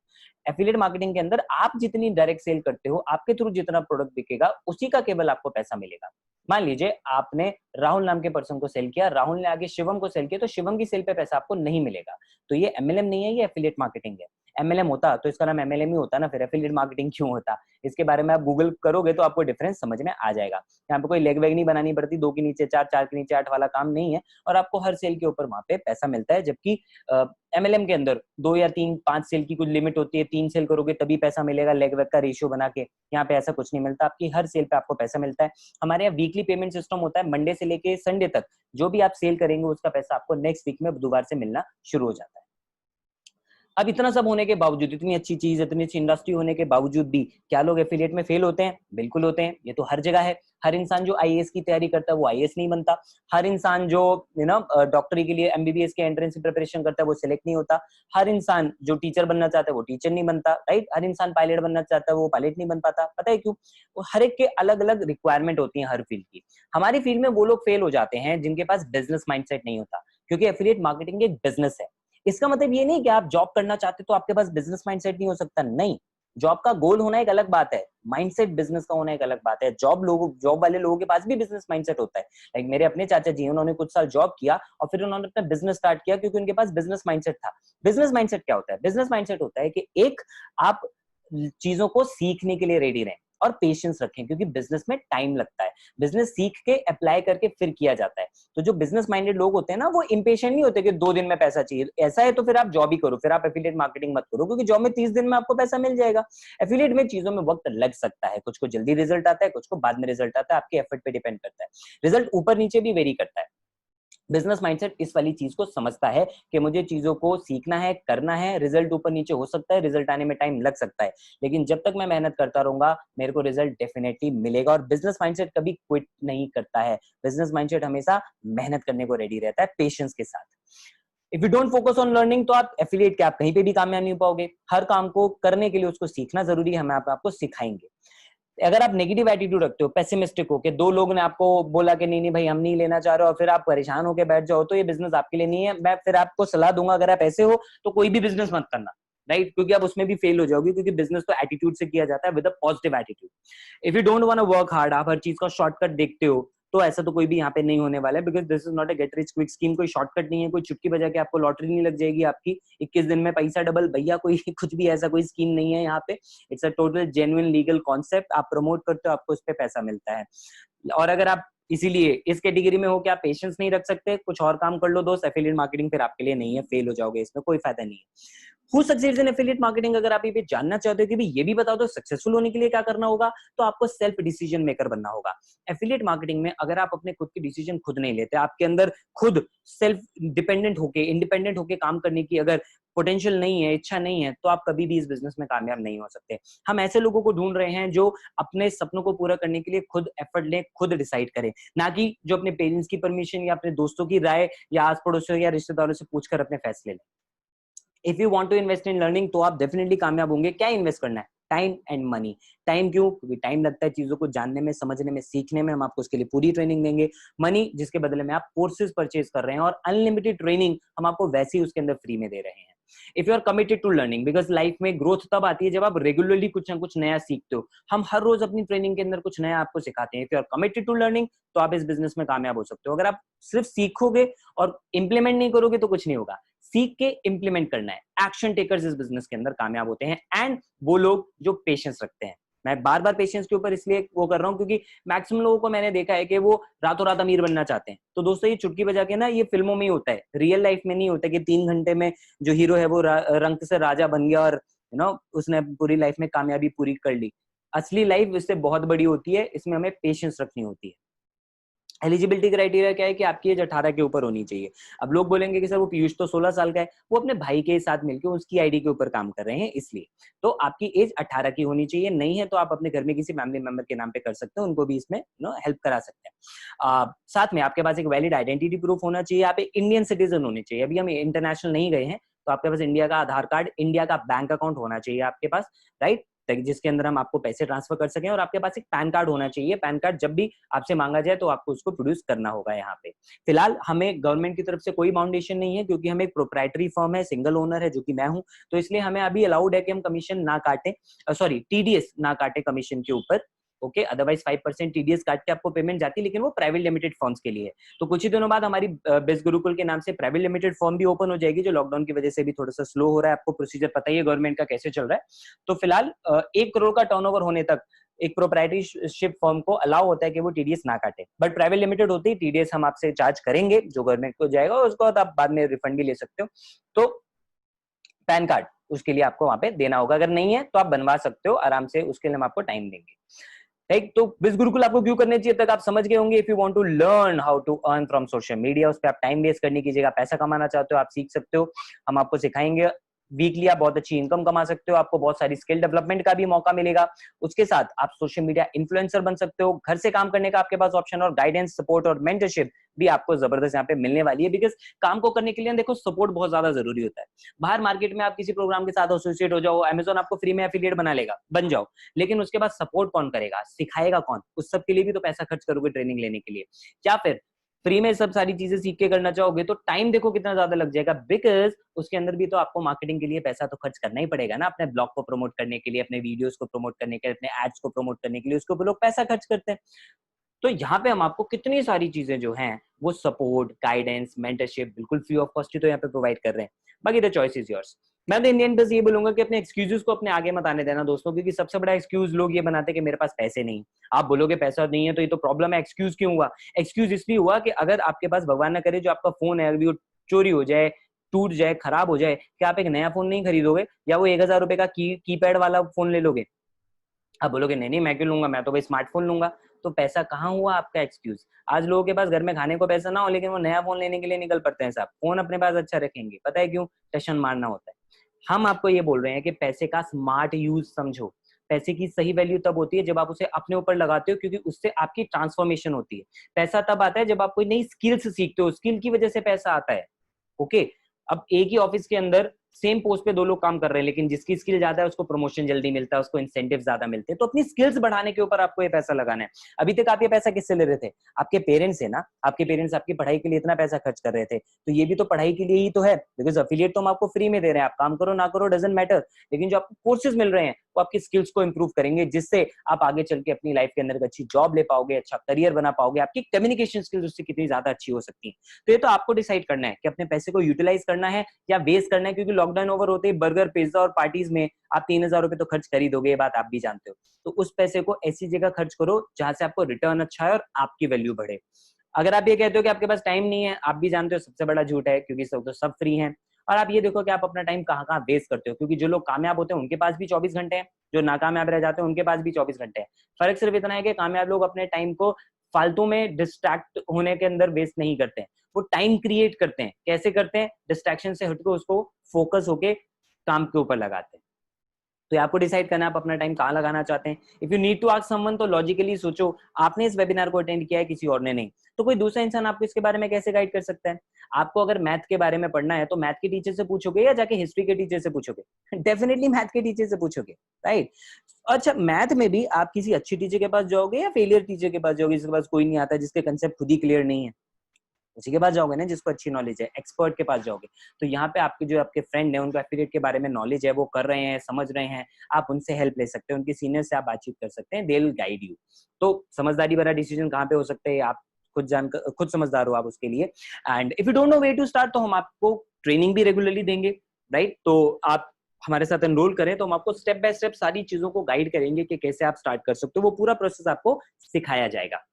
एफिलिएट मार्केटिंग के अंदर आप जितनी डायरेक्ट सेल करते हो, आपके थ्रू जितना प्रोडक्ट बिकेगा उसी का केवल आपको पैसा मिलेगा। मान लीजिए आपने राहुल नाम के पर्सन को सेल किया, राहुल ने आगे शिवम को सेल किया, तो शिवम की सेल पे पैसा आपको नहीं मिलेगा। तो ये एमएलएम नहीं है, ये एफिलिएट मार्केटिंग है। एमएलएम होता तो इसका नाम एमएलएम ही होता ना, फिर एफिलिएट मार्केटिंग क्यों होता? इसके बारे में आप गूगल करोगे तो आपको डिफरेंस समझ में आ जाएगा। यहाँ पे कोई लेग वेग नहीं बनानी पड़ती, 2 के नीचे 4, 4 के नीचे 8 वाला काम नहीं है, और आपको हर सेल के ऊपर वहां पे पैसा मिलता है। जबकि एमएलएम के अंदर 2 या 3, 5 सेल की कुछ लिमिट होती है, 3 सेल करोगे तभी पैसा मिलेगा लेग वेग का रेशियो बना के। यहाँ पे ऐसा कुछ नहीं मिलता, आपकी हर सेल पे आपको पैसा मिलता है। हमारे यहाँ वीकली पेमेंट सिस्टम होता है, मंडे से लेके संडे तक जो भी आप सेल करेंगे उसका पैसा आपको नेक्स्ट वीक में बुधवार से मिलना शुरू हो जाता है। अब इतना सब होने के बावजूद, इतनी अच्छी चीज, इतनी अच्छी इंडस्ट्री होने के बावजूद भी क्या लोग एफिलिएट में फेल होते हैं? बिल्कुल होते हैं। ये तो हर जगह है। हर इंसान जो आईएएस की तैयारी करता है वो आईएएस नहीं बनता। हर इंसान जो डॉक्टरी के लिए एमबीबीएस के एंट्रेंस की प्रिपरेशन करता है वो सिलेक्ट नहीं होता। हर इंसान जो टीचर बनना चाहता है वो टीचर नहीं बनता, राइट। हर इंसान पायलट बनना चाहता है वो पायलट नहीं बन पाता। पता है क्यों? हर एक के अलग अलग रिक्वायरमेंट होती है हर फील्ड की। हमारी फील्ड में वो लोग फेल हो जाते हैं जिनके पास बिजनेस माइंडसेट नहीं होता, क्योंकि एफिलिएट मार्केटिंग एक बिजनेस है। इसका मतलब ये नहीं कि आप जॉब करना चाहते तो आपके पास बिजनेस माइंडसेट नहीं हो सकता, नहीं। जॉब का गोल होना एक अलग बात है, माइंडसेट बिजनेस का होना एक अलग बात है। जॉब वाले लोगों के पास भी बिजनेस माइंडसेट होता है। लाइक मेरे अपने चाचा जी हैं, उन्होंने कुछ साल जॉब किया और फिर उन्होंने अपना बिजनेस स्टार्ट किया क्योंकि उनके पास बिजनेस माइंडसेट था। बिजनेस माइंडसेट क्या होता है? बिजनेस माइंडसेट होता है कि एक, आप चीजों को सीखने के लिए रेडी रहें और पेशेंस रखें, क्योंकि बिजनेस में टाइम लगता है। बिजनेस सीख के अप्लाई करके फिर किया जाता है। तो जो बिजनेस माइंडेड लोग होते हैं ना, वो इंपेशेंट नहीं होते कि 2 दिन में पैसा चाहिए। ऐसा है तो फिर आप जॉब ही करो, फिर आप एफिलिएट मार्केटिंग मत करो, क्योंकि जॉब में 30 दिन में आपको पैसा मिल जाएगा। एफिलिएट में चीजों में वक्त लग सकता है, कुछ को जल्दी रिजल्ट आता है, कुछ को बाद में रिजल्ट आता है, आपके एफर्ट पे डिपेंड करता है। रिजल्ट ऊपर नीचे भी वेरी करता है। बिजनेस माइंडसेट इस वाली चीज को समझता है कि मुझे चीजों को सीखना है, करना है, रिजल्ट ऊपर नीचे हो सकता है, रिजल्ट आने में टाइम लग सकता है, लेकिन जब तक मैं मेहनत करता रहूंगा मेरे को रिजल्ट डेफिनेटली मिलेगा। और बिजनेस माइंडसेट कभी क्विट नहीं करता है, बिजनेस माइंडसेट हमेशा मेहनत करने को रेडी रहता है पेशेंस के साथ। If you don't focus on learning, तो आप एफिलिएट के आप कहीं पे भी कामयाब नहीं हो पाओगे। हर काम को करने के लिए उसको सीखना जरूरी है, हम आपको सिखाएंगे। अगर आप नेगेटिव एटीट्यूड रखते हो, पेसिमिस्टिक हो, कि दो लोग ने आपको बोला कि नहीं नहीं भाई हम नहीं लेना चाह रहे, और फिर आप परेशान होकर बैठ जाओ, तो ये बिजनेस आपके लिए नहीं है। मैं फिर आपको सलाह दूंगा, अगर आप ऐसे हो तो कोई भी बिजनेस मत करना, राइट? क्योंकि आप उसमें भी फेल हो जाओगे, क्योंकि बिजनेस तो एटीट्यूड से किया जाता है, with a positive attitude. If you don't want to work hard, आप हर चीज का शॉर्टकट देखते हो, तो ऐसा तो कोई भी यहाँ पे नहीं होने वाला है, because this is not a get rich quick scheme. कोई शॉर्टकट नहीं है, कोई चुटकी बजा के आपको लॉटरी नहीं लग जाएगी आपकी 21 दिन में पैसा डबल, भैया कोई कुछ भी ऐसा कोई स्कीम नहीं है यहाँ पे। It's a total genuine legal concept, आप प्रमोट करते हो, आपको उस पर पैसा मिलता है। और अगर आप इसीलिए इस कैटेगरी में हो कि आप पेशेंस नहीं रख सकते, कुछ और काम कर लो दोस्त, एफिलिएट मार्केटिंग फिर आपके लिए नहीं है, फेल हो जाओगे, इसमें कोई फायदा नहीं है। Who succeeds in affiliate marketing? अगर आप ये भी जानना चाहते हो कि भाई ये भी बताओ तो सक्सेसफुल होने के लिए क्या करना होगा, तो आपको सेल्फ डिसीजन मेकर बनना होगा। एफिलिएट मार्केटिंग में अगर आप अपने खुद की डिसीजन खुद नहीं लेते, आपके अंदर खुद सेल्फ डिपेंडेंट होके, इंडिपेंडेंट होके काम करने की अगर पोटेंशियल नहीं है, इच्छा नहीं है, तो आप कभी भी इस बिजनेस में कामयाब नहीं हो सकते। हम ऐसे लोगों को ढूंढ रहे हैं जो अपने सपनों को पूरा करने के लिए खुद एफर्ट लें, खुद डिसाइड करें, ना कि जो अपने पेरेंट्स की परमिशन या अपने दोस्तों की राय या आस पड़ोसियों या रिश्तेदारों से पूछकर अपने फैसले लें। If you want to invest in learning, तो आप डेफिनेटली कामयाब होंगे। क्या इन्वेस्ट करना है? Time and money. टाइम क्यों? क्योंकि टाइम लगता है चीजों को जानने में, समझने में, सीखने में, हम आपको उसके लिए पूरी ट्रेनिंग देंगे। मनी, जिसके बदले में आप कोर्सेज परचेज कर रहे हैं, और अनलिमिटेड ट्रेनिंग हम आपको वैसे ही उसके अंदर फ्री में दे रहे हैं। If you are committed to learning, because life में ग्रोथ तब आती है जब आप रेगुलरली कुछ ना कुछ नया सीखते हो। हम हर रोज अपनी ट्रेनिंग के अंदर कुछ नया आपको सिखाते हैं। If you are committed to learning, तो आप इस बिजनेस में कामयाब हो सकते हो। अगर आप सिर्फ सीखोगे और इंप्लीमेंट नहीं करोगे तो कुछ नहीं होगा। सीख के इंप्लीमेंट करना है। एक्शन टेकर्स इस बिजनेस के अंदर कामयाब होते हैं, एंड वो लोग जो पेशेंस रखते हैं। मैं बार बार पेशेंस के ऊपर इसलिए वो कर रहा हूँ क्योंकि मैक्सिमम लोगों को मैंने देखा है कि वो रातों रात अमीर बनना चाहते हैं। तो दोस्तों, ये चुटकी बजा के ना, ये फिल्मों में ही होता है, रियल लाइफ में नहीं होता कि 3 घंटे में जो हीरो है वो रंग से राजा बन गया और उसने पूरी लाइफ में कामयाबी पूरी कर ली। असली लाइफ इससे बहुत बड़ी होती है, इसमें हमें पेशेंस रखनी होती है। एलिजिबिलिटी क्राइटेरिया क्या है कि आपकी एज 18 के ऊपर होनी चाहिए। अब लोग बोलेंगे कि सर वो पीयूष तो 16 साल का है, वो अपने भाई के साथ मिलकर उसकी आईडी के ऊपर काम कर रहे हैं, इसलिए। तो आपकी एज 18 की होनी चाहिए। नहीं है तो आप अपने घर में किसी फैमिली मेंबर के नाम पे कर सकते हो, उनको भी इसमें हेल्प करा सकते हैं। साथ में आपके पास एक वैलिड आइडेंटिटी प्रूफ होना चाहिए, आप एक इंडियन सिटीजन होने चाहिए। अभी हम इंटरनेशनल नहीं गए हैं, तो आपके पास इंडिया का आधार कार्ड, इंडिया का बैंक अकाउंट होना चाहिए आपके पास, राइट, जिसके अंदर हम आपको पैसे ट्रांसफर कर सकें। और आपके पास एक पैन कार्ड होना चाहिए। पैन कार्ड जब भी आपसे मांगा जाए तो आपको उसको प्रोड्यूस करना होगा यहाँ पे। फिलहाल हमें गवर्नमेंट की तरफ से कोई बाउंडेशन नहीं है, क्योंकि हम एक प्रोप्राइटरी फर्म है, सिंगल ओनर है, जो कि मैं हूं। तो इसलिए हमें अभी अलाउड है कि हम कमीशन ना काटे, सॉरी टीडीएस ना काटे कमीशन के ऊपर, ओके। अदरवाइज 5% टीडीएस काट के आपको पेमेंट जाती है, लेकिन वो प्राइवेट लिमिटेड फर्म्स के लिए है। तो कुछ ही दिनों बाद हमारी बिज गुरुकुल के नाम से प्राइवेट लिमिटेड फर्म भी ओपन हो जाएगी, जो लॉकडाउन की वजह से भी थोड़ा सा स्लो हो रहा है। आपको प्रोसीजर पता ही है गवर्नमेंट का कैसे चल रहा है। तो फिलहाल 1 करोड़ का टर्नओवर होने तक एक प्रोप्राइटरशिप फर्म को अलाउ होता है कि वो टीडीएस ना काटे, बट प्राइवेट लिमिटेड होती है टीडीएस हम आपसे चार्ज करेंगे, जो गवर्नमेंट को जाएगा, और उसको आप बाद में रिफंड भी ले सकते हो। तो पैन कार्ड उसके लिए आपको वहां पे देना होगा। अगर नहीं है तो आप बनवा सकते हो आराम से, उसके लिए हम आपको टाइम देंगे, राइट। तो बिज गुरुकुल आपको क्यों करने चाहिए तक आप समझ गए होंगे। If you want to learn how to earn from social media, उस पर आप टाइम वेस्ट करने की जगह पैसा कमाना चाहते हो, आप सीख सकते हो। हम आपको सिखाएंगे, वीकली आप बहुत अच्छी इनकम कमा सकते हो, आपको बहुत सारी स्किल डेवलपमेंट का भी मौका मिलेगा। उसके साथ आप सोशल मीडिया इन्फ्लुएंसर बन सकते हो। घर से काम करने का आपके पास ऑप्शन, और गाइडेंस, सपोर्ट और मेंटरशिप भी आपको जबरदस्त यहाँ पे मिलने वाली है। बिकॉज काम को करने के लिए देखो सपोर्ट बहुत ज्यादा जरूरी होता है। बाहर मार्केट में आप किसी प्रोग्राम के साथ एसोसिएट हो जाओ, अमेजोन आपको फ्री में एफिलिएट बना लेगा, बन जाओ, लेकिन उसके बाद सपोर्ट कौन करेगा, सिखाएगा कौन, उस सब के लिए भी तो पैसा खर्च करोगे ट्रेनिंग लेने के लिए। या फिर फ्री में सब सारी चीजें सीख के करना चाहोगे तो टाइम देखो कितना ज्यादा लग जाएगा, बिकॉज उसके अंदर भी तो आपको मार्केटिंग के लिए पैसा तो खर्च करना ही पड़ेगा ना। अपने ब्लॉग को प्रमोट करने के लिए, अपने वीडियोस को प्रमोट करने के लिए, अपने एड्स को प्रमोट करने के लिए, उसके ऊपर लोग पैसा खर्च करते हैं। तो यहाँ पे हम आपको कितनी सारी चीजें जो हैं वो सपोर्ट, गाइडेंस, मेंटरशिप बिल्कुल फ्री ऑफ कॉस्ट ही तो यहाँ पे प्रोवाइड कर रहे हैं। बाकी द चॉइस इज योर्स। मैं तो इंडियन बस ये बोलूंगा कि अपने एक्सक्यूजेस को अपने आगे मत आने देना दोस्तों, क्योंकि सबसे बड़ा एक्सक्यूज लोग ये बनाते हैं कि मेरे पास पैसे नहीं। आप बोलोगे पैसा नहीं है तो ये तो प्रॉब्लम है, एक्सक्यूज क्यों हुआ? एक्सक्यूज इसलिए हुआ कि अगर आपके पास भगवान ना करे जो आपका फोन है अभी वो चोरी हो जाए, टूट जाए, खराब हो जाए, क्या आप एक नया फोन नहीं खरीदोगे, या वो 1000 रुपए का कीपैड वाला फोन ले लोगे? आप बोलोगे नहीं नहीं मैं क्यों लूंगा, मैं तो भाई स्मार्टफोन लूंगा। तो पैसा कहाँ हुआ आपका एक्सक्यूज। आज लोगों के पास घर में खाने को पैसा ना हो, लेकिन वो नया फोन लेने के लिए निकल पड़ते हैं साहब। फोन अपने पास अच्छा रखेंगे, पता है क्यों? टशन मारना होता है। हम आपको ये बोल रहे हैं कि पैसे का स्मार्ट यूज समझो। पैसे की सही वैल्यू तब होती है जब आप उसे अपने ऊपर लगाते हो, क्योंकि उससे आपकी ट्रांसफॉर्मेशन होती है। पैसा तब आता है जब आप कोई नई स्किल्स सीखते हो, स्किल की वजह से पैसा आता है। ओके, अब एक ही ऑफिस के अंदर सेम पोस्ट पे 2 लोग काम कर रहे हैं, लेकिन जिसकी स्किल ज्यादा है उसको प्रमोशन जल्दी मिलता है, उसको इंसेंटिव ज्यादा मिलते हैं। तो अपनी स्किल्स बढ़ाने के ऊपर आपको ये पैसा लगाना है। अभी तक आप ये पैसा किससे ले रहे थे? आपके पेरेंट्स से ना। आपके पेरेंट्स आपकी पढ़ाई के लिए इतना पैसा खर्च कर रहे थे, तो ये भी तो पढ़ाई के लिए ही तो है, बिकॉज अफिलिएट तो हम आपको फ्री में दे रहे हैं। आप काम करो ना करो डजंट मैटर, लेकिन जो आपको कोर्सेज मिल रहे हैं वो आपकी स्किल्स को इंप्रूव करेंगे, जिससे आप आगे चल के अपनी लाइफ के अंदर एक अच्छी जॉब ले पाओगे, अच्छा करियर बना पाओगे। आपकी कम्युनिकेशन स्किल्स उससे कितनी ज्यादा अच्छी हो सकती है। तो ये तो आपको डिसाइड करना है कि अपने पैसे को यूटिलाइज करना है या वेस्ट करना है, क्योंकि लॉकडाउन ओवर होते ही बर्गर, पिज्जा और पार्टीज में आप 3000 रुपए तो खर्च कर ही दोगे, ये बात आप भी जानते हो। तो उस पैसे को ऐसी जगह खर्च करो जहां से आपको रिटर्न अच्छा है और आपकी वैल्यू बढ़े। अगर आप ये कहते हो कि आपके पास टाइम नहीं है, आप भी जानते हो सबसे बड़ा झूठ है, क्योंकि सब फ्री हैं। और आप ये देखो कि आप अपना टाइम कहाँ कहाँ वेस्ट करते हो, क्योंकि जो लोग कामयाब होते हैं उनके पास भी 24 घंटे हैं, जो नाकामयाब रह जाते हैं उनके पास भी 24 घंटे हैं। फर्क सिर्फ इतना है कि कामयाब लोग अपने टाइम को फालतू में डिस्ट्रैक्ट होने के अंदर वेस्ट नहीं करते हैं, वो टाइम क्रिएट करते हैं। कैसे करते हैं? डिस्ट्रैक्शन से हटकर उसको फोकस होके काम के ऊपर लगाते हैं। तो आपको डिसाइड करना है आप अपना टाइम कहाँ लगाना चाहते हैं। If you need to ask someone, तो लॉजिकली सोचो, आपने इस वेबिनार को अटेंड किया है, किसी और ने नहीं, तो कोई दूसरा इंसान आपको इसके बारे में कैसे गाइड कर सकता है? आपको अगर मैथ के बारे में पढ़ना है तो मैथ के टीचर से पूछोगे या जाके हिस्ट्री के टीचर से पूछोगे? डेफिनेटली मैथ के टीचर से पूछोगे, राइट? अच्छा, मैथ में भी आप किसी अच्छी टीचर के पास जाओगे या फेलियर टीचर के पास जाओगे, जिसके पास कोई नहीं आता, जिसके कंसेप्ट खुद ही क्लियर नहीं है? उसी के पास जाओगे ना जिसको अच्छी नॉलेज है, एक्सपर्ट के पास जाओगे। तो यहाँ पे आपके जो आपके फ्रेंड है, उनको एफिलिएट के बारे में नॉलेज है, वो कर रहे हैं, समझ रहे हैं, आप उनसे हेल्प ले सकते हैं, उनके सीनियर से आप बातचीत कर सकते हैं, दे विल गाइड यू। तो समझदारी भरा डिसीजन कहाँ पे हो सकते हैं, आप खुद समझदार हो आप उसके लिए। And if you don't know way to start, तो हम आपको ट्रेनिंग भी रेगुलरली देंगे, राइट? तो आप हमारे साथ एनरोल करें तो हम आपको स्टेप बाय स्टेप सारी चीजों को गाइड करेंगे कि कैसे आप स्टार्ट कर सकते हो। वो पूरा प्रोसेस आपको सिखाया जाएगा।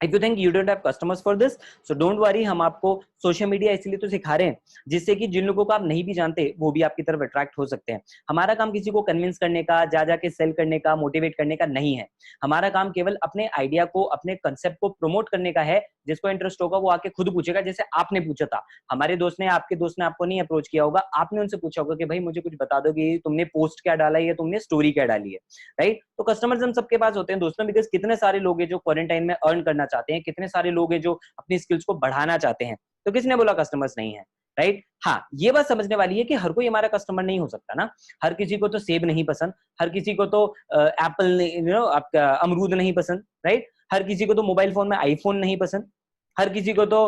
If you think you don't have customers for this, so don't worry, हम आपको सोशल मीडिया इसलिए तो सिखा रहे हैं जिससे कि जिन लोगों को आप नहीं भी जानते वो भी आपकी तरफ अट्रैक्ट हो सकते हैं। हमारा काम किसी को कन्विंस करने का, जा जाके सेल करने का, मोटिवेट करने का नहीं है। हमारा काम केवल अपने आइडिया को, अपने कंसेप्ट को प्रमोट करने का है। जिसको इंटरेस्ट होगा वो आके खुद पूछेगा, जैसे आपने पूछा था। हमारे दोस्त ने, आपके दोस्त ने आपको नहीं अप्रोच किया होगा, आपने उनसे पूछा होगा कि भाई मुझे कुछ बता दो कि तुमने पोस्ट क्या डाला है या तुमने स्टोरी क्या डाली है, राइट? तो कस्टमर्स हम सबके पास होते हैं दोस्तों, बिकॉज कितने सारे लोग हैं जो क्वारंटाइन में अर्न करना चाहते हैं, कितने सारे लोग हैं जो अपनी स्किल्स को बढ़ाना चाहते हैं। तो किसने बोला कस्टमर्स नहीं है, राइट? हाँ, ये बात समझने वाली है कि हर कोई हमारा कस्टमर नहीं हो सकता ना। हर किसी को तो सेब नहीं पसंद, हर किसी को तो एप्पल आपका अमरूद नहीं पसंद, राइट? हर किसी को तो मोबाइल फोन में आईफोन नहीं पसंद, हर किसी को तो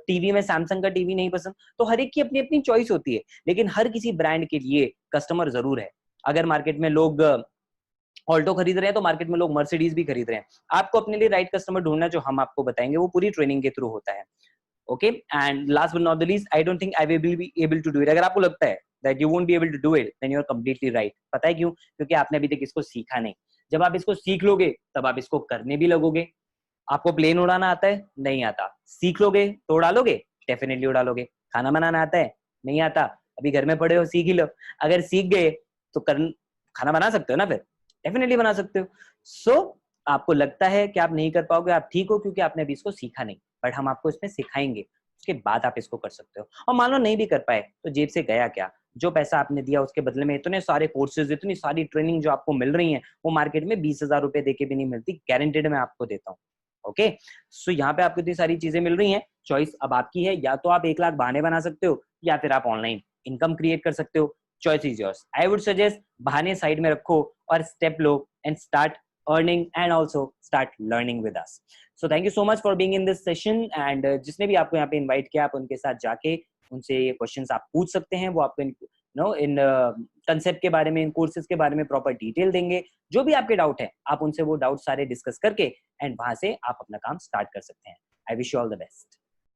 टीवी में सैमसंग का टीवी नहीं पसंद। तो हर एक की अपनी अपनी चॉइस होती है, लेकिन हर किसी ब्रांड के लिए कस्टमर जरूर है। अगर मार्केट में लोग ऑल्टो खरीद रहे हैं तो मार्केट में लोग मर्सिडीज भी खरीद रहे हैं। आपको अपने लिए राइट कस्टमर ढूंढना, जो हम आपको बताएंगे, वो पूरी ट्रेनिंग के थ्रू होता है। Okay, and last but not the least, I don't think I will be able to do it. अगर आपको लगता है that you won't be able to do it, then you are completely right. पता है क्यों? क्योंकि आपने अभी तक इसको सीखा नहीं। जब आप इसको सीख लोगे तब आप इसको करने भी लगोगे। आपको प्लेन उड़ाना आता है? नहीं आता। सीख लोगे तो उड़ा लोगे? डेफिनेटली उड़ा लोगे। खाना बनाना आता है? नहीं आता। अभी घर में पड़े हो, सीख ही लो। अगर सीख गए तो खाना बना सकते हो ना, फिर डेफिनेटली बना सकते हो। सो आपको लगता है कि आप नहीं कर पाओगे, आप ठीक हो, क्योंकि आपने अभी इसको सीखा नहीं। बट हम आपको इसमें सिखाएंगे, उसके बाद आप इसको कर सकते हो। और मान लो नहीं भी कर पाए तो जेब से गया क्या? जो पैसा आपने दिया उसके बदले में इतने सारे कोर्सेज, इतनी सारी ट्रेनिंग जो आपको मिल रही है, वो मार्केट में 20,000 रुपए देके भी नहीं मिलती। गारंटेड मैं आपको देता हूँ। ओके, सो यहाँ पे आपको इतनी सारी चीजें मिल रही हैं। चॉइस अब आपकी है, या तो आप 1 लाख बहाने बना सकते हो, या फिर आप ऑनलाइन इनकम क्रिएट कर सकते हो। Choice is yours. I would suggest बहाने साइड में रखो और step low and start earning and also start learning with us. So thank you so much for being in this session, and जिसने भी आपको यहाँ पे इनवाइट किया, आप उनके साथ जाके उनसे ये क्वेश्चंस आप पूछ सकते हैं। वो आपको इन कंसेप्ट के बारे में, इन कोर्सेज के बारे में प्रॉपर डिटेल देंगे। जो भी आपके डाउट है आप उनसे वो डाउट सारे डिस्कस करके एंड वहां से आप अपना काम स्टार्ट कर सकते हैं। I wish you all the best.